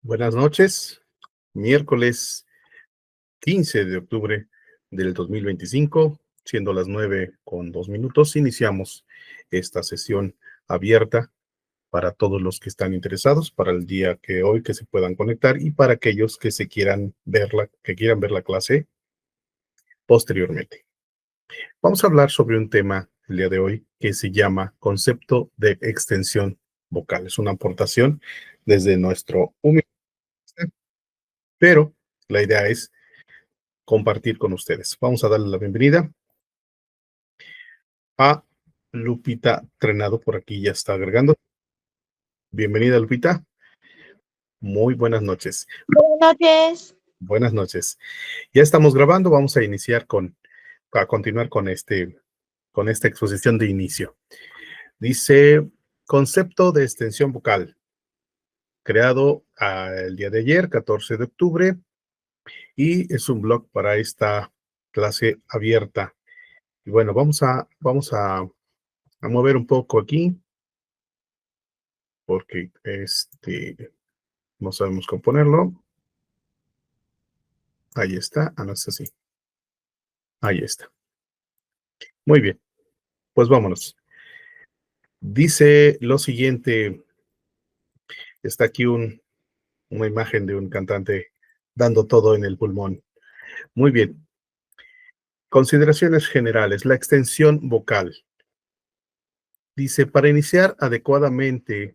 Buenas noches, miércoles 15 de octubre del 2025, siendo las 9:02, iniciamos esta sesión abierta para todos los que están interesados, para el día que hoy que se puedan conectar y para aquellos que quieran ver la clase posteriormente. Vamos a hablar sobre un tema el día de hoy que se llama concepto de extensión vocal. Es una aportación desde nuestro humilde, pero la idea es compartir con ustedes. Vamos a darle la bienvenida a Lupita Trenado, por aquí ya está agregando. Bienvenida, Lupita. Muy buenas noches. Buenas noches. Buenas noches. Ya estamos grabando, vamos a continuar con esta exposición de inicio. Dice, concepto de extensión vocal, creado el día de ayer, 14 de octubre, y es un blog para esta clase abierta. Y bueno, vamos a mover un poco aquí, porque no sabemos cómo ponerlo. Ahí está. Ah, no es así. Ahí está. Muy bien. Pues vámonos. Dice lo siguiente. Está aquí una imagen de un cantante dando todo en el pulmón. Muy bien. Consideraciones generales. La extensión vocal. Dice, para iniciar adecuadamente,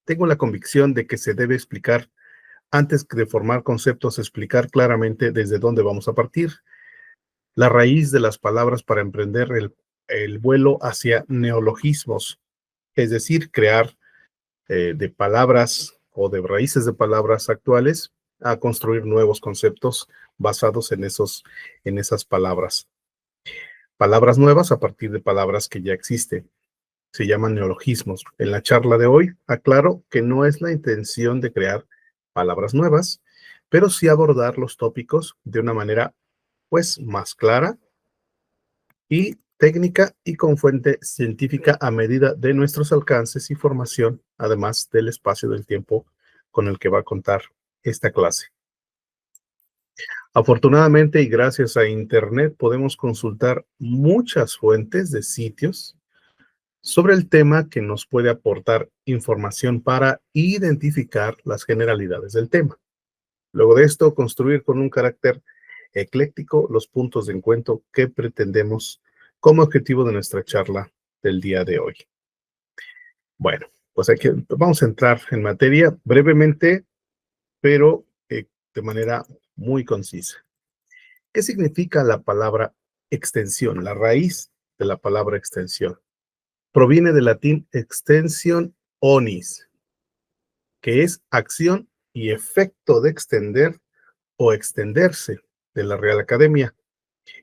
tengo la convicción de que se debe explicar, antes de formar conceptos, explicar claramente desde dónde vamos a partir. La raíz de las palabras para emprender el vuelo hacia neologismos, es decir, crear de palabras o de raíces de palabras actuales a construir nuevos conceptos basados en esas palabras. Palabras nuevas a partir de palabras que ya existen. Se llaman neologismos. En la charla de hoy, aclaro que no es la intención de crear palabras nuevas, pero sí abordar los tópicos de una manera, pues, más clara y técnica y con fuente científica a medida de nuestros alcances y formación, además del espacio del tiempo con el que va a contar esta clase. Afortunadamente y gracias a Internet podemos consultar muchas fuentes de sitios sobre el tema que nos puede aportar información para identificar las generalidades del tema. Luego de esto, construir con un carácter ecléctico los puntos de encuentro que pretendemos como objetivo de nuestra charla del día de hoy. Bueno, pues aquí vamos a entrar en materia brevemente, pero de manera muy concisa. ¿Qué significa la palabra extensión? La raíz de la palabra extensión proviene del latín extension onis, que es acción y efecto de extender o extenderse, de la Real Academia.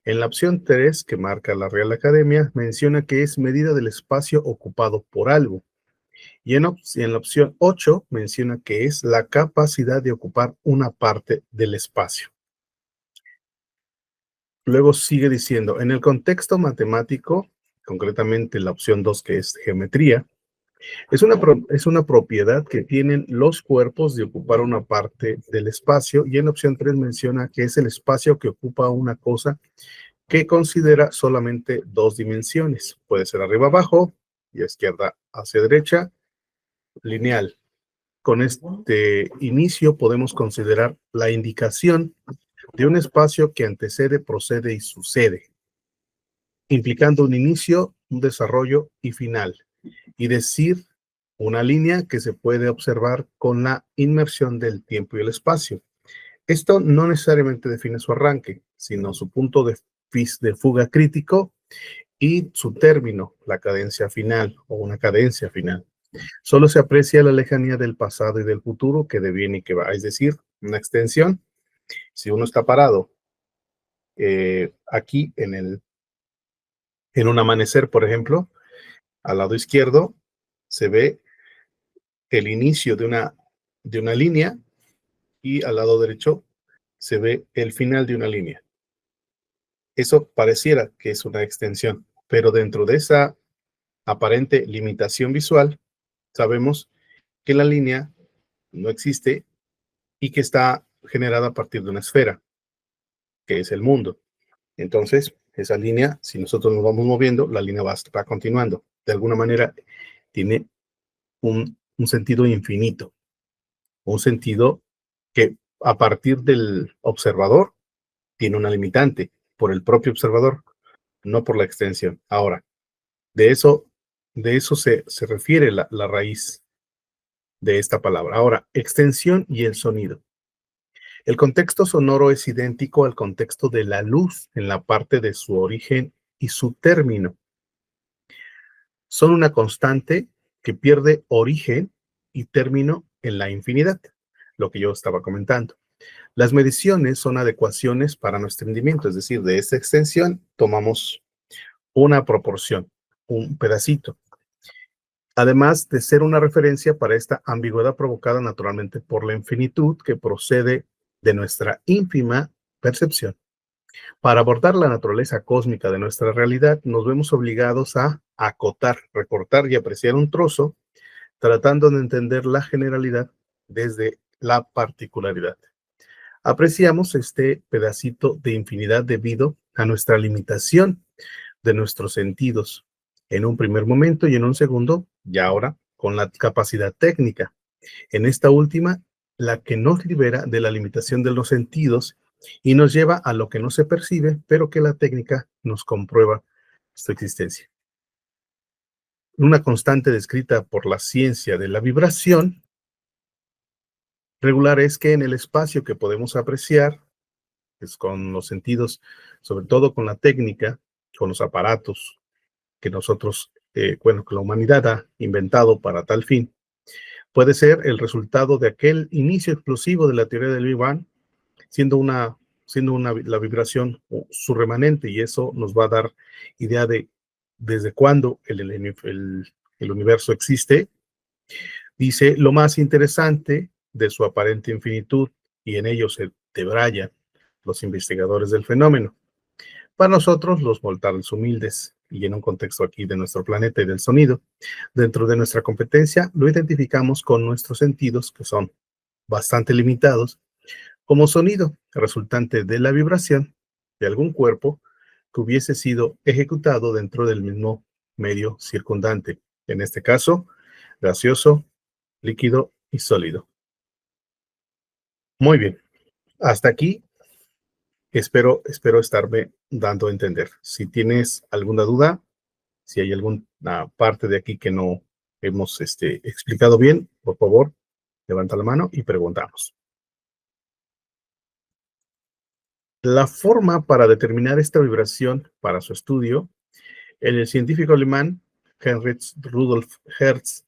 En la opción 3 que marca la Real Academia, menciona que es medida del espacio ocupado por algo. Y en la opción 8 menciona que es la capacidad de ocupar una parte del espacio. Luego sigue diciendo, en el contexto matemático, concretamente la opción 2 que es geometría, es una propiedad que tienen los cuerpos de ocupar una parte del espacio, y en la opción 3 menciona que es el espacio que ocupa una cosa que considera solamente dos dimensiones. Puede ser arriba abajo y izquierda hacia derecha, lineal. Con este inicio podemos considerar la indicación de un espacio que antecede, procede y sucede, implicando un inicio, un desarrollo y final, y decir una línea que se puede observar con la inmersión del tiempo y el espacio. Esto no necesariamente define su arranque, sino su punto de fuga crítico y su término, la cadencia final o una cadencia final. Solo se aprecia la lejanía del pasado y del futuro que deviene y que va, es decir, una extensión. Si uno está parado aquí en un amanecer, por ejemplo, al lado izquierdo se ve el inicio de una línea y al lado derecho se ve el final de una línea. Eso pareciera que es una extensión, pero dentro de esa aparente limitación visual, sabemos que la línea no existe y que está generada a partir de una esfera, que es el mundo. Entonces, esa línea, si nosotros nos vamos moviendo, la línea va continuando. De alguna manera, tiene un sentido infinito, un sentido que a partir del observador tiene una limitante por el propio observador, no por la extensión. Ahora, de eso, se refiere la raíz de esta palabra. Ahora, extensión y el sonido. El contexto sonoro es idéntico al contexto de la luz en la parte de su origen y su término. Son una constante que pierde origen y término en la infinidad, lo que yo estaba comentando. Las mediciones son adecuaciones para nuestro entendimiento, es decir, de esta extensión tomamos una proporción, un pedacito, además de ser una referencia para esta ambigüedad provocada naturalmente por la infinitud que procede de nuestra ínfima percepción. Para abordar la naturaleza cósmica de nuestra realidad, nos vemos obligados a acotar, recortar y apreciar un trozo, tratando de entender la generalidad desde la particularidad. Apreciamos este pedacito de infinidad debido a nuestra limitación de nuestros sentidos en un primer momento y en un segundo, y ahora con la capacidad técnica. En esta última, la que nos libera de la limitación de los sentidos y nos lleva a lo que no se percibe, pero que la técnica nos comprueba su existencia. Una constante descrita por la ciencia de la vibración regular es que en el espacio que podemos apreciar, es con los sentidos, sobre todo con la técnica, con los aparatos que nosotros, que la humanidad ha inventado para tal fin, puede ser el resultado de aquel inicio explosivo de la teoría del Big Bang, siendo la vibración su remanente, y eso nos va a dar idea de desde cuándo el universo existe. Dice, lo más interesante de su aparente infinitud, y en ello se debrayan los investigadores del fenómeno. Para nosotros, los mortales humildes, y en un contexto aquí de nuestro planeta y del sonido, dentro de nuestra competencia, lo identificamos con nuestros sentidos, que son bastante limitados, como sonido resultante de la vibración de algún cuerpo que hubiese sido ejecutado dentro del mismo medio circundante, en este caso, gaseoso, líquido y sólido. Muy bien, hasta aquí espero estarme dando a entender. Si tienes alguna duda, si hay alguna parte de aquí que no hemos explicado bien, por favor, levanta la mano y preguntamos. La forma para determinar esta vibración para su estudio, el científico alemán Heinrich Rudolf Hertz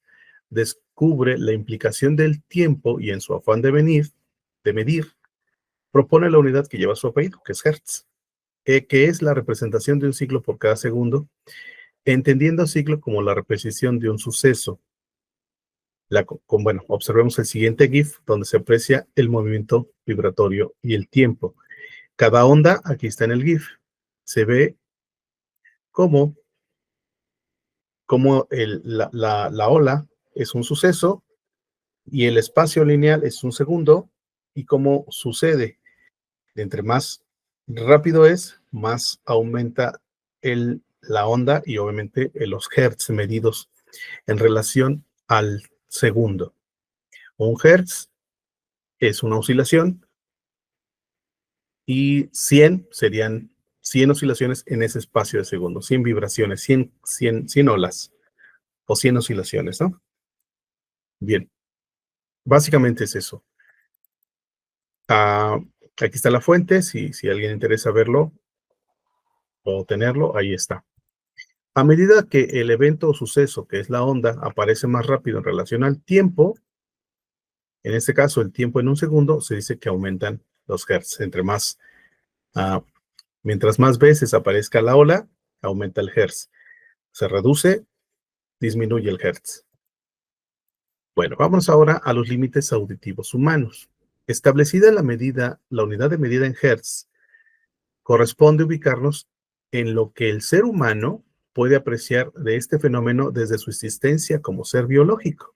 descubre la implicación del tiempo y en su afán de medir, propone la unidad que lleva su apellido, que es Hertz, que es la representación de un ciclo por cada segundo, entendiendo ciclo como la repetición de un suceso. Observemos el siguiente GIF donde se aprecia el movimiento vibratorio y el tiempo. Cada onda, aquí está en el GIF, se ve como la ola es un suceso y el espacio lineal es un segundo, y cómo sucede. Entre más rápido es, más aumenta la onda y obviamente los hertz medidos en relación al segundo. Un hertz es una oscilación y 100 serían 100 oscilaciones en ese espacio de segundo, 100 vibraciones, 100 olas o 100 oscilaciones, ¿no? Bien, básicamente es eso. Aquí está la fuente, si alguien interesa verlo o tenerlo, ahí está. A medida que el evento o suceso, que es la onda, aparece más rápido en relación al tiempo, en este caso el tiempo en un segundo, se dice que aumentan los hertz. Mientras más veces aparezca la ola, aumenta el hertz. Se reduce, disminuye el hertz. Bueno, vamos ahora a los límites auditivos humanos. Establecida la unidad de medida en hertz, corresponde ubicarnos en lo que el ser humano puede apreciar de este fenómeno desde su existencia como ser biológico.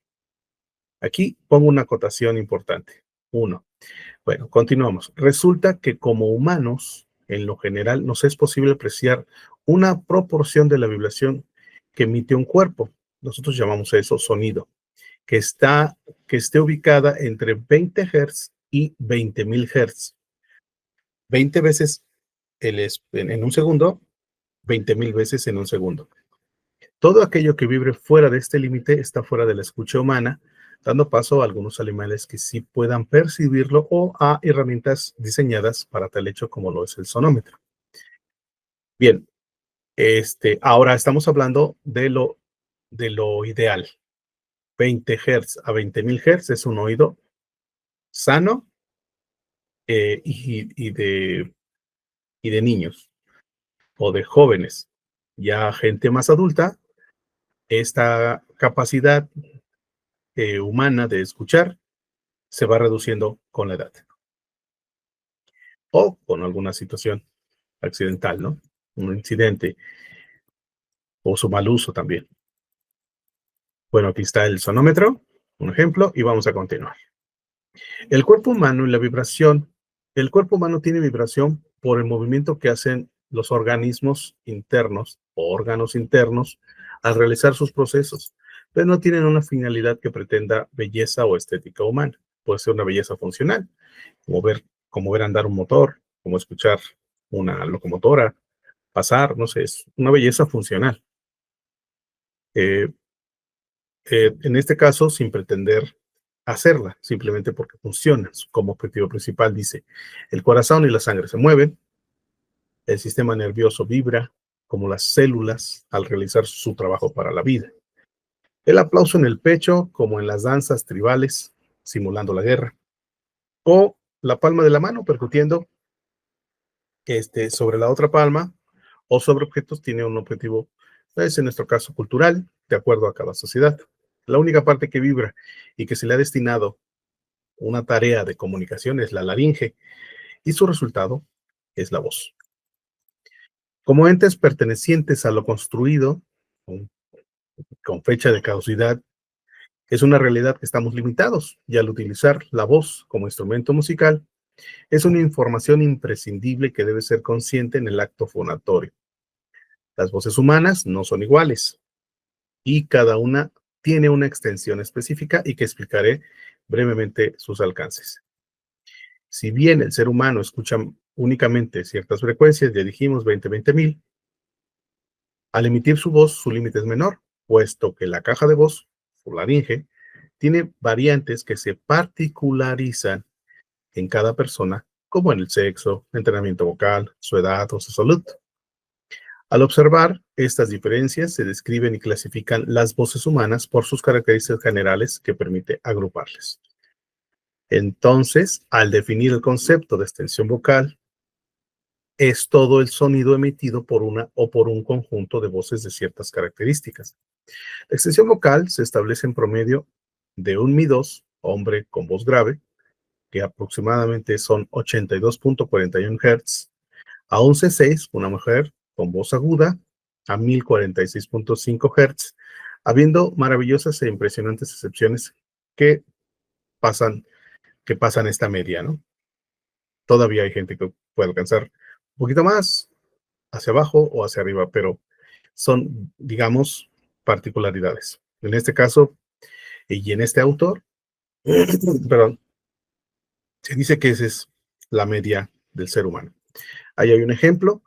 Aquí pongo una acotación importante. Uno. Bueno, continuamos. Resulta que como humanos, en lo general, nos es posible apreciar una proporción de la vibración que emite un cuerpo. Nosotros llamamos a eso sonido, que, que esté ubicada entre 20 Hz y 20.000 Hz. 20 veces en un segundo, 20.000 veces en un segundo. Todo aquello que vibre fuera de este límite está fuera de la escucha humana, dando paso a algunos animales que sí puedan percibirlo o a herramientas diseñadas para tal hecho como lo es el sonómetro. Bien, ahora estamos hablando de lo ideal. 20 Hz a 20.000 Hz es un oído sano y de niños o de jóvenes. Ya gente más adulta, esta capacidad humana de escuchar se va reduciendo con la edad o con alguna situación accidental, ¿no? Un incidente o su mal uso también. Bueno, aquí está el sonómetro, un ejemplo, y vamos a continuar. El cuerpo humano y la vibración. El cuerpo humano tiene vibración por el movimiento que hacen los organismos internos o órganos internos al realizar sus procesos, pero no tienen una finalidad que pretenda belleza o estética humana. Puede ser una belleza funcional, como ver andar un motor, como escuchar una locomotora pasar, no sé, es una belleza funcional. Eh, en este caso, sin pretender hacerla, simplemente porque funciona. Como objetivo principal dice, el corazón y la sangre se mueven, el sistema nervioso vibra, como las células al realizar su trabajo para la vida. El aplauso en el pecho, como en las danzas tribales, simulando la guerra, o la palma de la mano percutiendo sobre la otra palma o sobre objetos tiene un objetivo, es en nuestro caso cultural, de acuerdo a cada sociedad. La única parte que vibra y que se le ha destinado una tarea de comunicación es la laringe y su resultado es la voz. Como entes pertenecientes a lo construido, con, con fecha de caducidad, es una realidad que estamos limitados y al utilizar la voz como instrumento musical, es una información imprescindible que debe ser consciente en el acto fonatorio. Las voces humanas no son iguales y cada una tiene una extensión específica y que explicaré brevemente sus alcances. Si bien el ser humano escucha únicamente ciertas frecuencias, ya dijimos 20.000, al emitir su voz su límite es menor, puesto que la caja de voz, o laringe, tiene variantes que se particularizan en cada persona, como en el sexo, entrenamiento vocal, su edad o su salud. Al observar estas diferencias, se describen y clasifican las voces humanas por sus características generales que permite agruparles. Entonces, al definir el concepto de extensión vocal, es todo el sonido emitido por una o por un conjunto de voces de ciertas características. La extensión vocal se establece en promedio de un Mi2, hombre con voz grave, que aproximadamente son 82.41 Hz, a un C6, una mujer con voz aguda, a 1046.5 Hz, habiendo maravillosas e impresionantes excepciones que pasan, que pasan esta media, ¿no? Todavía hay gente que puede alcanzar un poquito más hacia abajo o hacia arriba, pero son, digamos, particularidades. En este caso, y en este autor, perdón, se dice que esa es la media del ser humano. Ahí hay un ejemplo,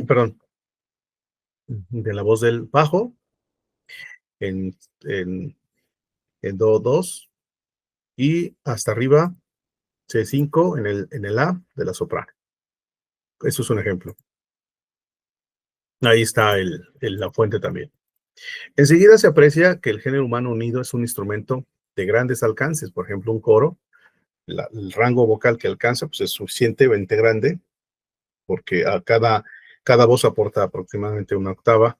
perdón, de la voz del bajo en, en, en Do 2 y hasta arriba C5 en el A de la soprano. Eso es un ejemplo. Ahí está la fuente también. Enseguida se aprecia que el género humano unido es un instrumento de grandes alcances. Por ejemplo, un coro, el rango vocal que alcanza pues es suficientemente grande porque a cada voz aporta aproximadamente una octava.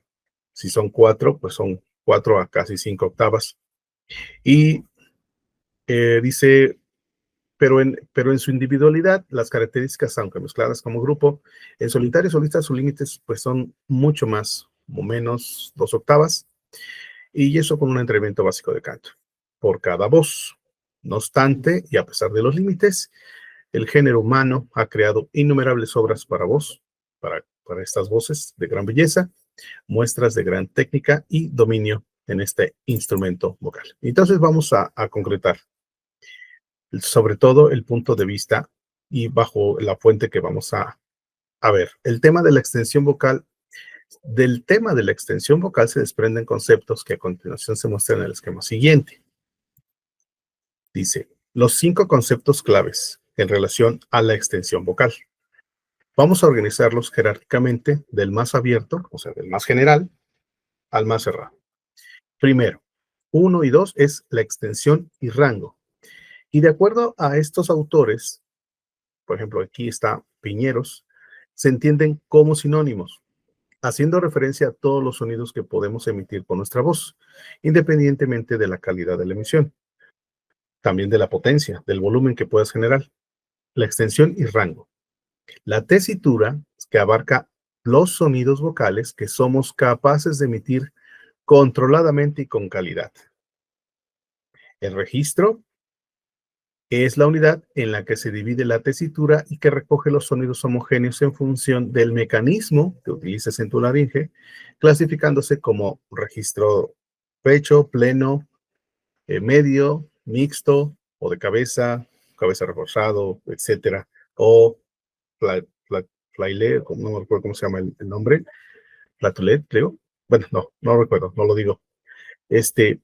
Si son 4, pues son 4 a casi 5 octavas. Y dice, pero en su individualidad, las características, aunque mezcladas como grupo, en solitario solista sus límites pues son mucho más o menos 2 octavas, y eso con un entrenamiento básico de canto. por cada voz. No obstante, y a pesar de los límites, el género humano ha creado innumerables obras para voz, para estas voces de gran belleza, muestras de gran técnica y dominio en este instrumento vocal. Entonces vamos a concretar sobre todo el punto de vista y bajo la fuente que vamos a ver. El tema de la extensión vocal. Del tema de la extensión vocal se desprenden conceptos que a continuación se muestran en el esquema siguiente. Dice, los 5 conceptos claves en relación a la extensión vocal. Vamos a organizarlos jerárquicamente del más abierto, o sea, del más general, al más cerrado. Primero, 1 y 2 es la extensión y rango. Y de acuerdo a estos autores, por ejemplo, aquí está Piñeros, se entienden como sinónimos, haciendo referencia a todos los sonidos que podemos emitir con nuestra voz, independientemente de la calidad de la emisión, también de la potencia, del volumen que puedas generar, la extensión y rango. La tesitura, que abarca los sonidos vocales que somos capaces de emitir controladamente y con calidad. El registro es la unidad en la que se divide la tesitura y que recoge los sonidos homogéneos en función del mecanismo que utilices en tu laringe, clasificándose como registro pecho, pleno, medio, mixto o de cabeza, cabeza reforzado, etcétera, o flaile, no me recuerdo cómo se llama el nombre, flatulet, creo. Bueno, no recuerdo, no lo digo. Etcétera.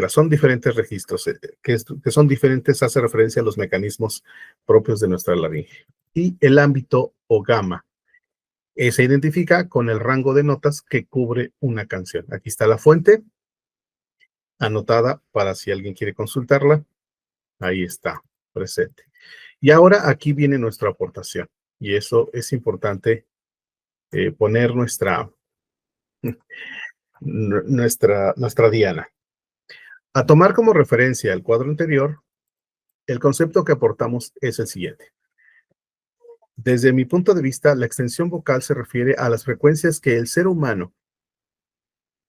Son diferentes registros que son diferentes, hace referencia a los mecanismos propios de nuestra laringe. Y el ámbito o gama se identifica con el rango de notas que cubre una canción. Aquí está la fuente anotada para si alguien quiere consultarla. Ahí está, presente. Y ahora aquí viene nuestra aportación. Y eso es importante poner nuestra diana. A tomar como referencia el cuadro anterior, el concepto que aportamos es el siguiente. Desde mi punto de vista, la extensión vocal se refiere a las frecuencias que el ser humano,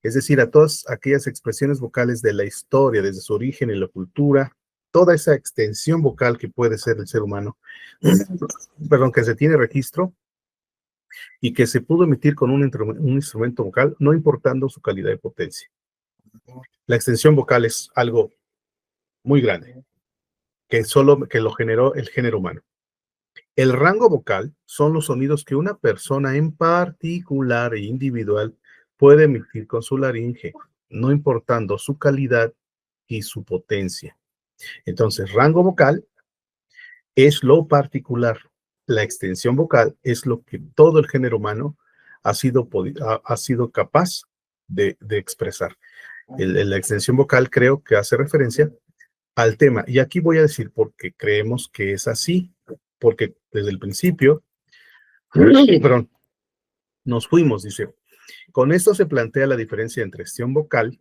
es decir, a todas aquellas expresiones vocales de la historia, desde su origen y la cultura, toda esa extensión vocal que puede ser el ser humano, perdón, que se tiene registro y que se pudo emitir con un instrumento vocal, no importando su calidad y potencia. La extensión vocal es algo muy grande, que lo generó el género humano. El rango vocal son los sonidos que una persona en particular e individual puede emitir con su laringe, no importando su calidad y su potencia. Entonces, rango vocal es lo particular. La extensión vocal es lo que todo el género humano ha sido capaz de expresar. La extensión vocal creo que hace referencia al tema. Y aquí voy a decir por qué creemos que es así. Porque desde el principio, perdón, nos fuimos, dice. Con esto se plantea la diferencia entre extensión vocal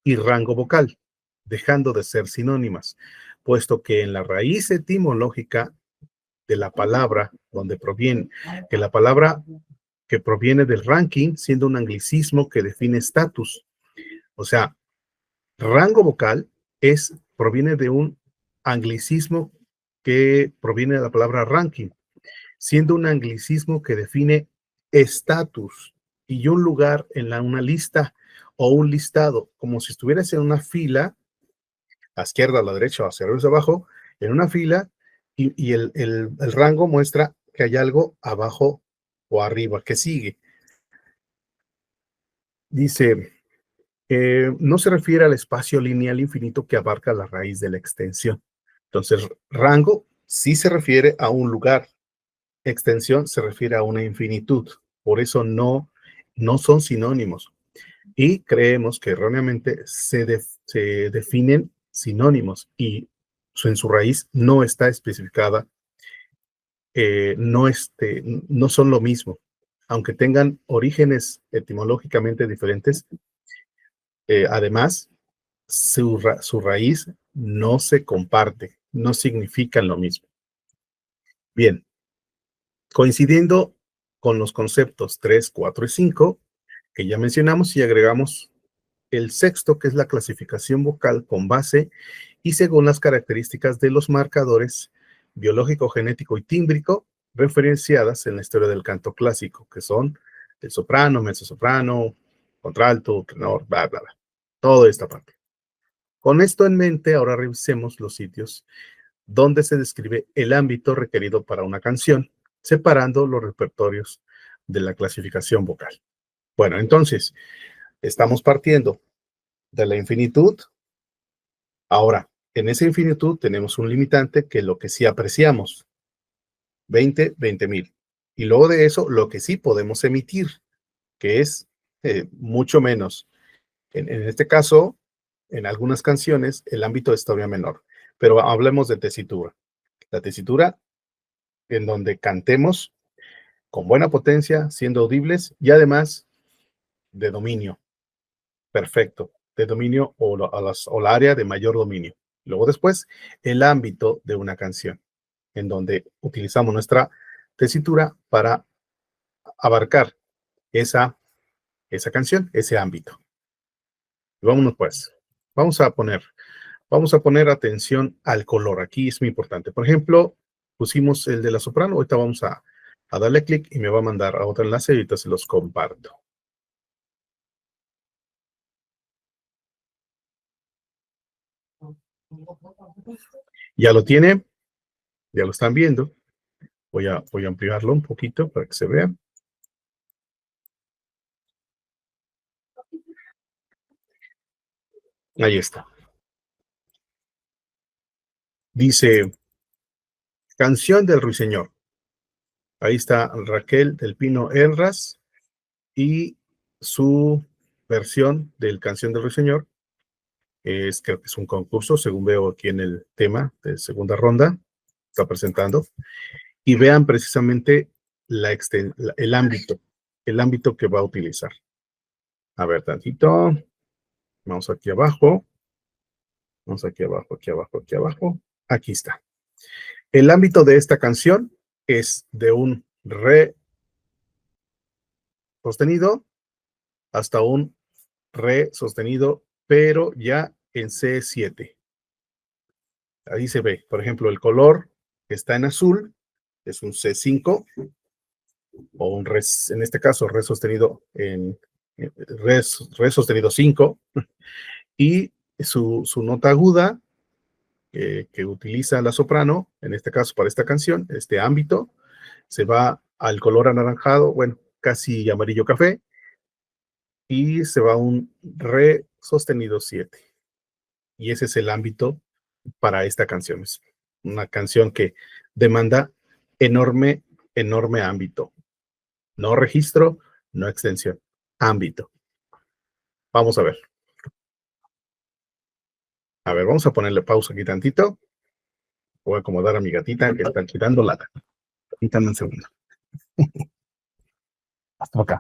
y rango vocal, dejando de ser sinónimas, puesto que en la raíz etimológica de la palabra, donde proviene, que la palabra que proviene del ranking, siendo un anglicismo que define estatus. O sea, rango vocal proviene de un anglicismo que proviene de la palabra ranking, siendo un anglicismo que define estatus y un lugar en una lista o un listado, como si estuvieras en una fila, a izquierda, a la derecha o hacia arriba o abajo, en una fila, y el rango muestra que hay algo abajo o arriba que sigue. Dice, no se refiere al espacio lineal infinito que abarca la raíz de la extensión. Entonces, rango sí se refiere a un lugar, extensión se refiere a una infinitud. Por eso no son sinónimos. Y creemos que erróneamente se definen sinónimos y en su raíz no está especificada, no son lo mismo. Aunque tengan orígenes etimológicamente diferentes, además, su raíz no se comparte, no significan lo mismo. Bien, coincidiendo con los conceptos 3, 4 y 5, que ya mencionamos y agregamos el sexto, que es la clasificación vocal con base y según las características de los marcadores biológico, genético y tímbrico referenciadas en la historia del canto clásico, que son el soprano, mezzosoprano, contralto, tenor, bla, bla, bla. Toda esta parte. Con esto en mente, ahora revisemos los sitios donde se describe el ámbito requerido para una canción, separando los repertorios de la clasificación vocal. Bueno, entonces, estamos partiendo de la infinitud. Ahora, en esa infinitud tenemos un limitante que lo que sí apreciamos, 20,000. Y luego de eso, lo que sí podemos emitir, que es mucho menos. En este caso, en algunas canciones, el ámbito es todavía menor. Pero hablemos de tesitura. La tesitura en donde cantemos con buena potencia, siendo audibles y además de dominio. Perfecto. De dominio o la área de mayor dominio. Luego después, el ámbito de una canción, en donde utilizamos nuestra tesitura para abarcar esa canción, ese ámbito. Y vámonos pues. Vamos a poner atención al color. Aquí es muy importante. Por ejemplo, pusimos el de la soprano. Ahorita vamos a darle clic y me va a mandar a otro enlace y ahorita se los comparto. Ya lo tiene, ya lo están viendo. Voy a ampliarlo un poquito para que se vea. Ahí está. Dice, canción del Ruiseñor. Ahí está Raquel del Pino Erras y su versión del Canción del Ruiseñor. Creo que es un concurso, según veo aquí en el tema de segunda ronda. Está presentando. Y vean precisamente el ámbito que va a utilizar. A ver, tantito. Vamos aquí abajo. Vamos aquí abajo, aquí abajo, aquí abajo. Aquí está. El ámbito de esta canción es de un re sostenido hasta un re sostenido, pero ya en C7. Ahí se ve, por ejemplo, el color que está en azul es un C5 o un re, en este caso, re sostenido en re sostenido 5 y su nota aguda que utiliza la soprano, en este caso para esta canción, este ámbito, se va al color anaranjado, bueno, casi amarillo café, y se va a un re sostenido 7. Y ese es el ámbito para esta canción. Es una canción que demanda enorme ámbito. No registro, no extensión, ámbito. Vamos a ver. A ver, vamos a ponerle pausa aquí tantito. Voy a acomodar a mi gatita que está quitando lata. Quítame un segundo. Hasta acá.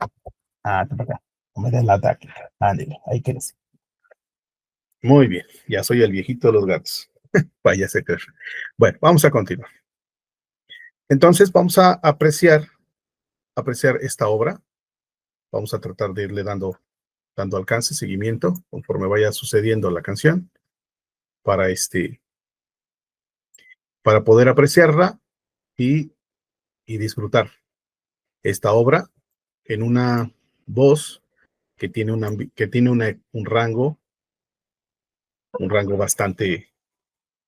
Hasta acá. No me des lata. Ándale, ahí quieres. Muy bien, ya soy el viejito de los gatos. Vaya a ser. Bueno, vamos a continuar. Entonces vamos a apreciar esta obra. Vamos a tratar de irle dando alcance, seguimiento, conforme vaya sucediendo la canción, para poder apreciarla y disfrutar esta obra en una voz que tiene un rango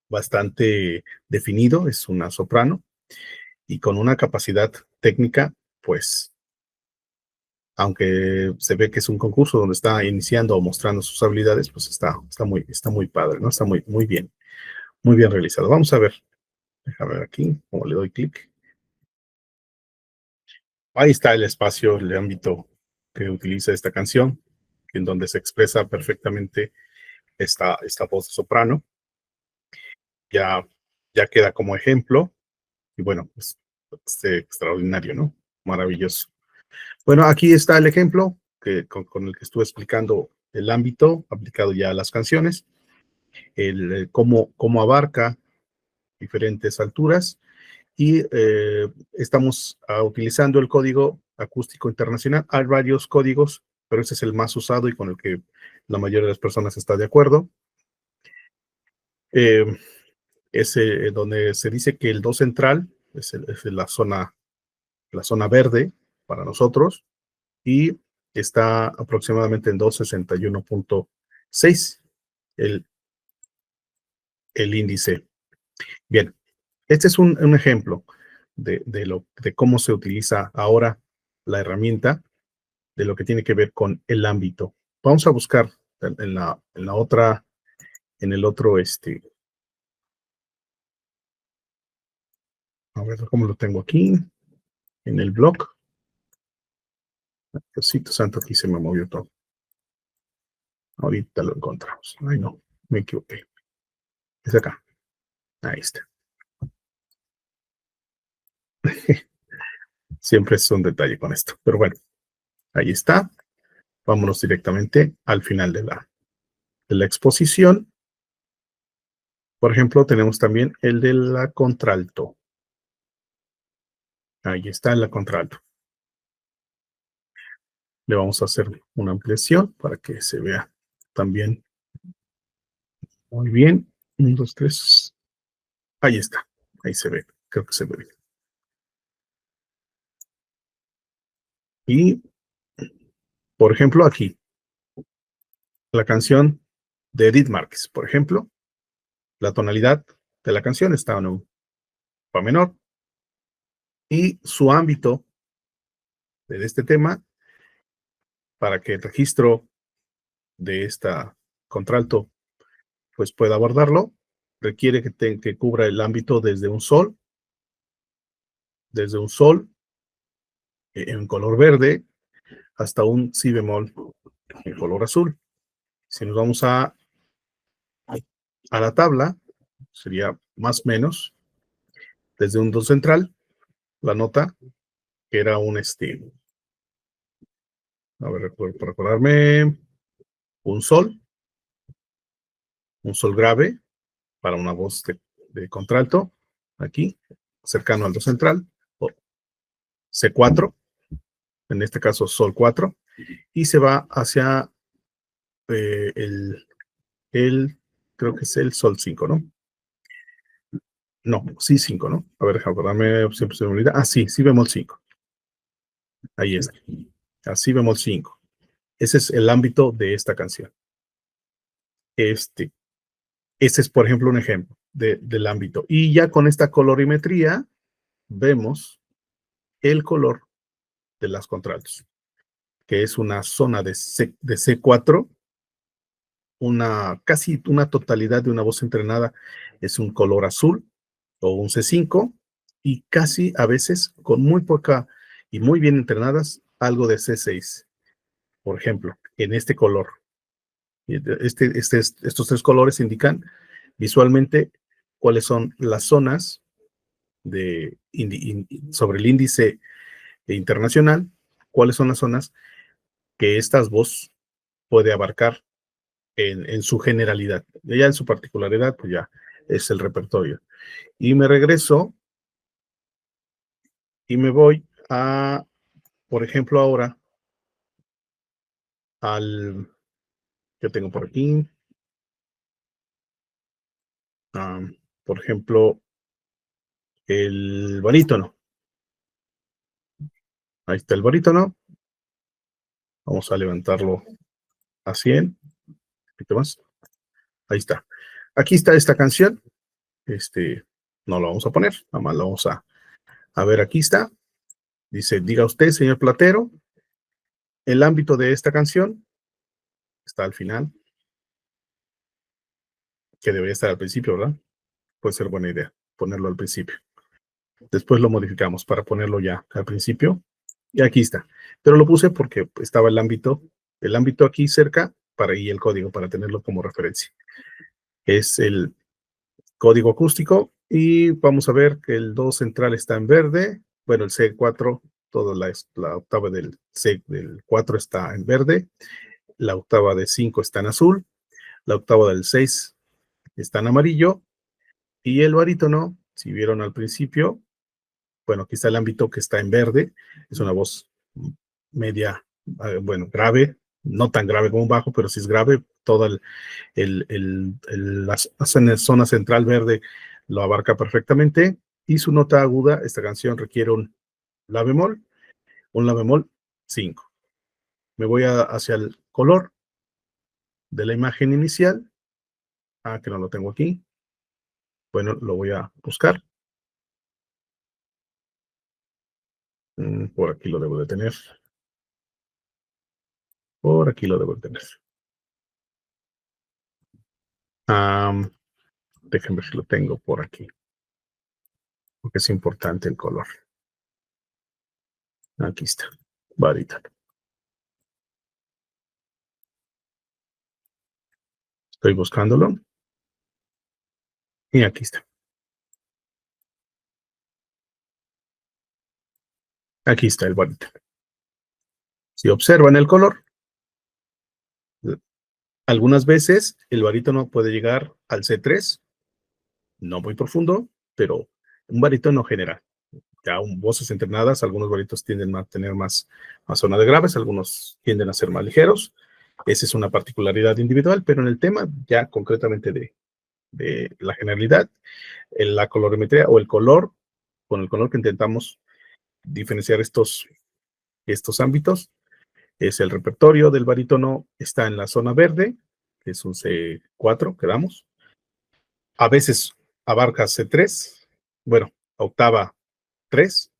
bastante definido, es una soprano, y con una capacidad técnica, pues, aunque se ve que es un concurso donde está iniciando o mostrando sus habilidades, pues está muy padre, ¿no? Está muy bien realizado. Vamos a ver. Déjame ver aquí, como le doy clic. Ahí está el espacio, el ámbito que utiliza esta canción, en donde se expresa perfectamente esta voz de soprano. Ya queda como ejemplo. Y bueno, pues extraordinario, ¿no? Maravilloso. Bueno, aquí está el ejemplo con el que estuve explicando el ámbito aplicado ya a las canciones, cómo abarca diferentes alturas y estamos utilizando el código acústico internacional. Hay varios códigos pero ese es el más usado y con el que la mayoría de las personas está de acuerdo. Es donde se dice que el do central es la zona verde para nosotros y está aproximadamente en 261.6 el, el índice. Bien, este es un ejemplo de cómo se utiliza ahora la herramienta, de lo que tiene que ver con el ámbito. Vamos a buscar en la otra, en el otro, a ver cómo lo tengo aquí, en el blog. Diosito santo, aquí se me movió todo. Ahorita lo encontramos. Ay, no, me equivoqué. Es acá. Ahí está. Siempre es un detalle con esto. Pero bueno, ahí está. Vámonos directamente al final de la exposición. Por ejemplo, tenemos también el de la contralto. Ahí está la contralto. Le vamos a hacer una ampliación para que se vea también muy bien. 1, 2, 3. Ahí está. Ahí se ve. Creo que se ve bien. Y, por ejemplo, aquí, la canción de Edith Márquez, por ejemplo, la tonalidad de la canción está en un fa menor y su ámbito de este tema, para que el registro de esta contralto pues pueda abordarlo, requiere que cubra el ámbito desde un sol en color verde hasta un si bemol en color azul. Si nos vamos a la tabla, sería más o menos desde un do central, la nota que era un a ver, para recordarme, un sol grave para una voz de contralto, aquí, cercano al do central, o C4, en este caso sol 4, y se va hacia creo que es el sol 5, ¿no? No, sí 5, ¿no? A ver, déjame, siempre se me olvida. Ah, sí, si bemol 5. Ahí está. Así bemol 5. Ese es el ámbito de esta canción. Este es, por ejemplo, un ejemplo del ámbito. Y ya con esta colorimetría vemos el color de las contraltos, que es una zona de C4, casi una totalidad de una voz entrenada es un color azul o un C5, y casi a veces con muy poca y muy bien entrenadas algo de C6, por ejemplo, en este color. Estos tres colores indican visualmente cuáles son las zonas sobre el índice internacional, cuáles son las zonas que estas voz puede abarcar en su generalidad. Ya en su particularidad, pues ya es el repertorio. Y me regreso y me voy por ejemplo, ahora que tengo por aquí, por ejemplo, el barítono. Ahí está el barítono. Vamos a levantarlo a 100. Un poquito más. Ahí está. Aquí está esta canción. No lo vamos a poner, nada más lo vamos a ver. Aquí está. Dice, diga usted, señor Platero, el ámbito de esta canción está al final, que debería estar al principio, ¿verdad? Puede ser buena idea ponerlo al principio. Después lo modificamos para ponerlo ya al principio. Y aquí está. Pero lo puse porque estaba el ámbito aquí cerca, y el código, para tenerlo como referencia. Es el código acústico y vamos a ver que el do central está en verde. Bueno, el C4, toda la octava del 4 está en verde. La octava de 5 está en azul. La octava del 6 está en amarillo. Y el barítono, si vieron al principio, bueno, aquí está el ámbito que está en verde. Es una voz media bueno, grave, no tan grave como un bajo, pero sí es grave. Toda la zona central verde lo abarca perfectamente. Y su nota aguda, esta canción requiere un la bemol 5. Me voy hacia el color de la imagen inicial. Que no lo tengo aquí. Bueno, lo voy a buscar. Por aquí lo debo de tener. Por aquí lo debo de tener. Déjenme ver si lo tengo por aquí, porque es importante el color. Aquí está, varita. Estoy buscándolo. Y aquí está. Aquí está el varita. Si observan el color, algunas veces el barítono puede llegar al C3, no muy profundo, pero un barítono general. Ya voces entrenadas, algunos barítonos tienden a tener más zona de graves, algunos tienden a ser más ligeros. Esa es una particularidad individual, pero en el tema ya concretamente de la generalidad, la colorimetría o el color, con el color que intentamos diferenciar estos ámbitos, es el repertorio del barítono, está en la zona verde, que es un C4, quedamos. A veces abarca C3, bueno, octava 3,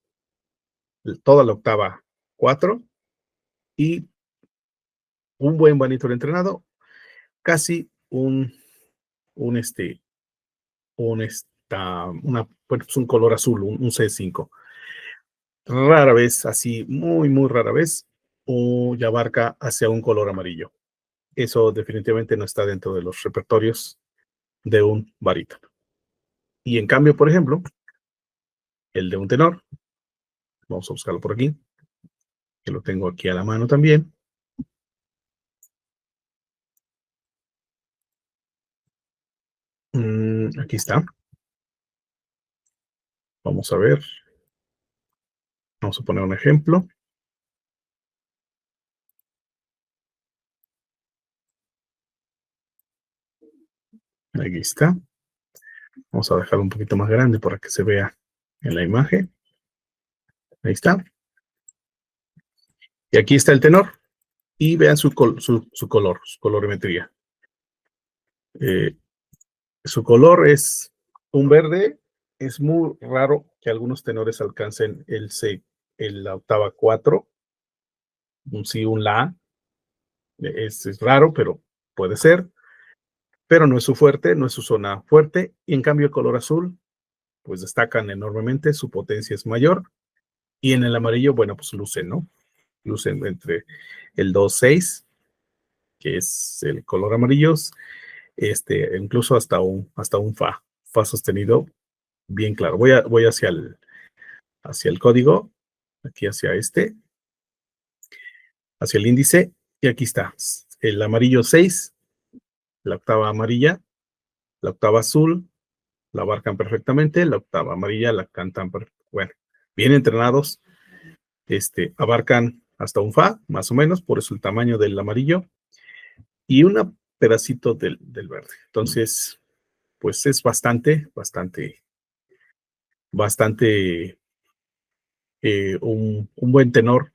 toda la octava 4, y un buen barítono entrenado, casi un pues un color azul, un C5. Rara vez, así, muy, muy rara vez, o ya abarca hacia un color amarillo. Eso definitivamente no está dentro de los repertorios de un barítono. Y en cambio, por ejemplo, el de un tenor, vamos a buscarlo por aquí, que lo tengo aquí a la mano también. Aquí está. Vamos a ver. Vamos a poner un ejemplo. Aquí está. Vamos a dejarlo un poquito más grande para que se vea en la imagen. Ahí está. Y aquí está el tenor. Y vean su color, su colorimetría. Su color es un verde. Es muy raro que algunos tenores alcancen la octava 4, un si, un la. Es raro, pero puede ser. Pero no es su fuerte, no es su zona fuerte. Y en cambio el color azul, pues destacan enormemente, su potencia es mayor. Y en el amarillo, bueno, pues lucen, ¿no? Lucen entre el 2-6, que es el color amarillo, incluso hasta un fa sostenido bien claro. Voy hacia el código, aquí hacia el índice, y aquí está. El amarillo 6, la octava amarilla, la octava azul, la abarcan perfectamente, la octava amarilla la cantan, bueno, bien entrenados, abarcan hasta un fa, más o menos, por eso el tamaño del amarillo, y un pedacito del verde. Entonces, pues es bastante un buen tenor,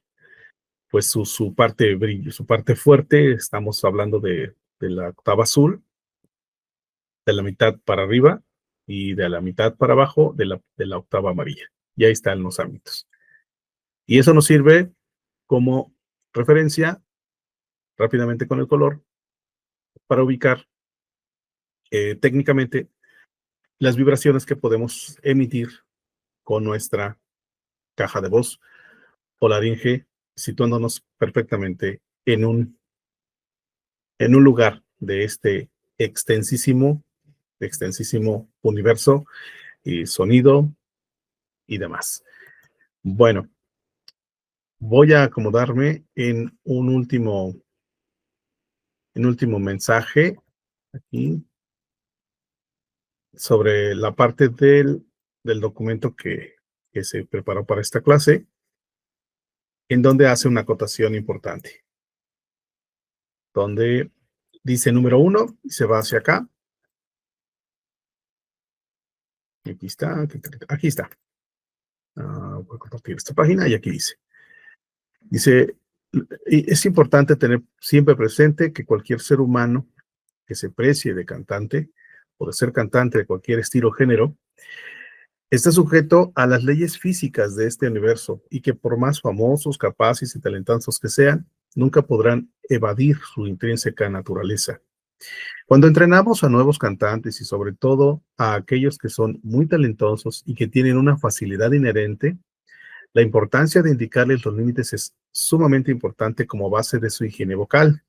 pues su parte su parte fuerte, estamos hablando de la octava azul, de la mitad para arriba y de la mitad para abajo de la octava amarilla. Y ahí están los ámbitos. Y eso nos sirve como referencia rápidamente con el color para ubicar técnicamente las vibraciones que podemos emitir con nuestra caja de voz o laringe, situándonos perfectamente en un lugar de este extensísimo universo y sonido y demás. Bueno, voy a acomodarme en último mensaje aquí sobre la parte del documento que se preparó para esta clase. en donde hace una acotación importante, donde dice número 1 y se va hacia acá. Aquí está, aquí está. Voy a compartir esta página y aquí dice, y es importante tener siempre presente que cualquier ser humano que se precie de cantante o de ser cantante de cualquier estilo o género, está sujeto a las leyes físicas de este universo y que por más famosos, capaces y talentosos que sean, nunca podrán evadir su intrínseca naturaleza. Cuando entrenamos a nuevos cantantes y sobre todo a aquellos que son muy talentosos y que tienen una facilidad inherente, la importancia de indicarles los límites es sumamente importante como base de su higiene vocal.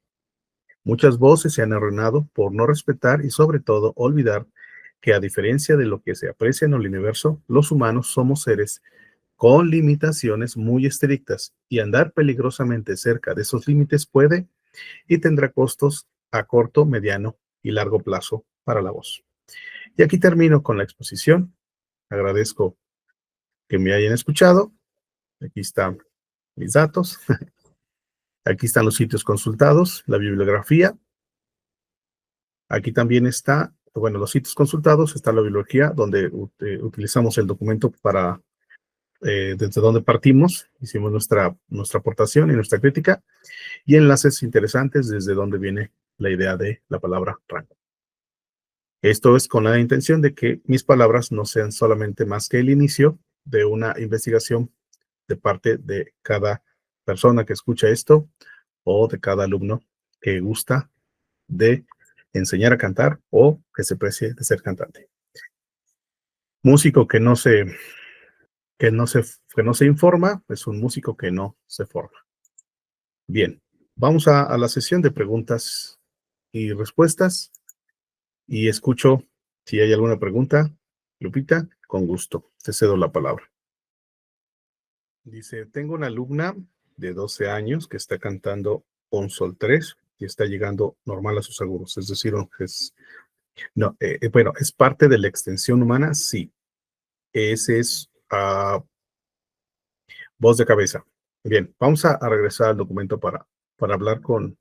Muchas voces se han arruinado por no respetar y sobre todo olvidar que a diferencia de lo que se aprecia en el universo, los humanos somos seres con limitaciones muy estrictas y andar peligrosamente cerca de esos límites puede y tendrá costos a corto, mediano y largo plazo para la voz. Y aquí termino con la exposición. Agradezco que me hayan escuchado. Aquí están mis datos. Aquí están los sitios consultados, la bibliografía. Aquí también está, bueno, los sitios consultados, está la bibliografía donde utilizamos el documento para desde donde partimos, hicimos nuestra aportación y nuestra crítica, y enlaces interesantes desde donde viene la idea de la palabra rango. Esto es con la intención de que mis palabras no sean solamente más que el inicio de una investigación de parte de cada persona que escucha esto o de cada alumno que gusta de enseñar a cantar o que se precie de ser cantante. Músico que no se informa es un músico que no se forma. Bien, vamos a la sesión de preguntas y respuestas y escucho si hay alguna pregunta. Lupita, con gusto, te cedo la palabra. Dice, tengo una alumna de 12 años que está cantando un sol 3 y está llegando normal a sus agudos, es decir, no, bueno, ¿es parte de la extensión humana? Sí. Ese es voz de cabeza. Bien, vamos a regresar al documento para hablar con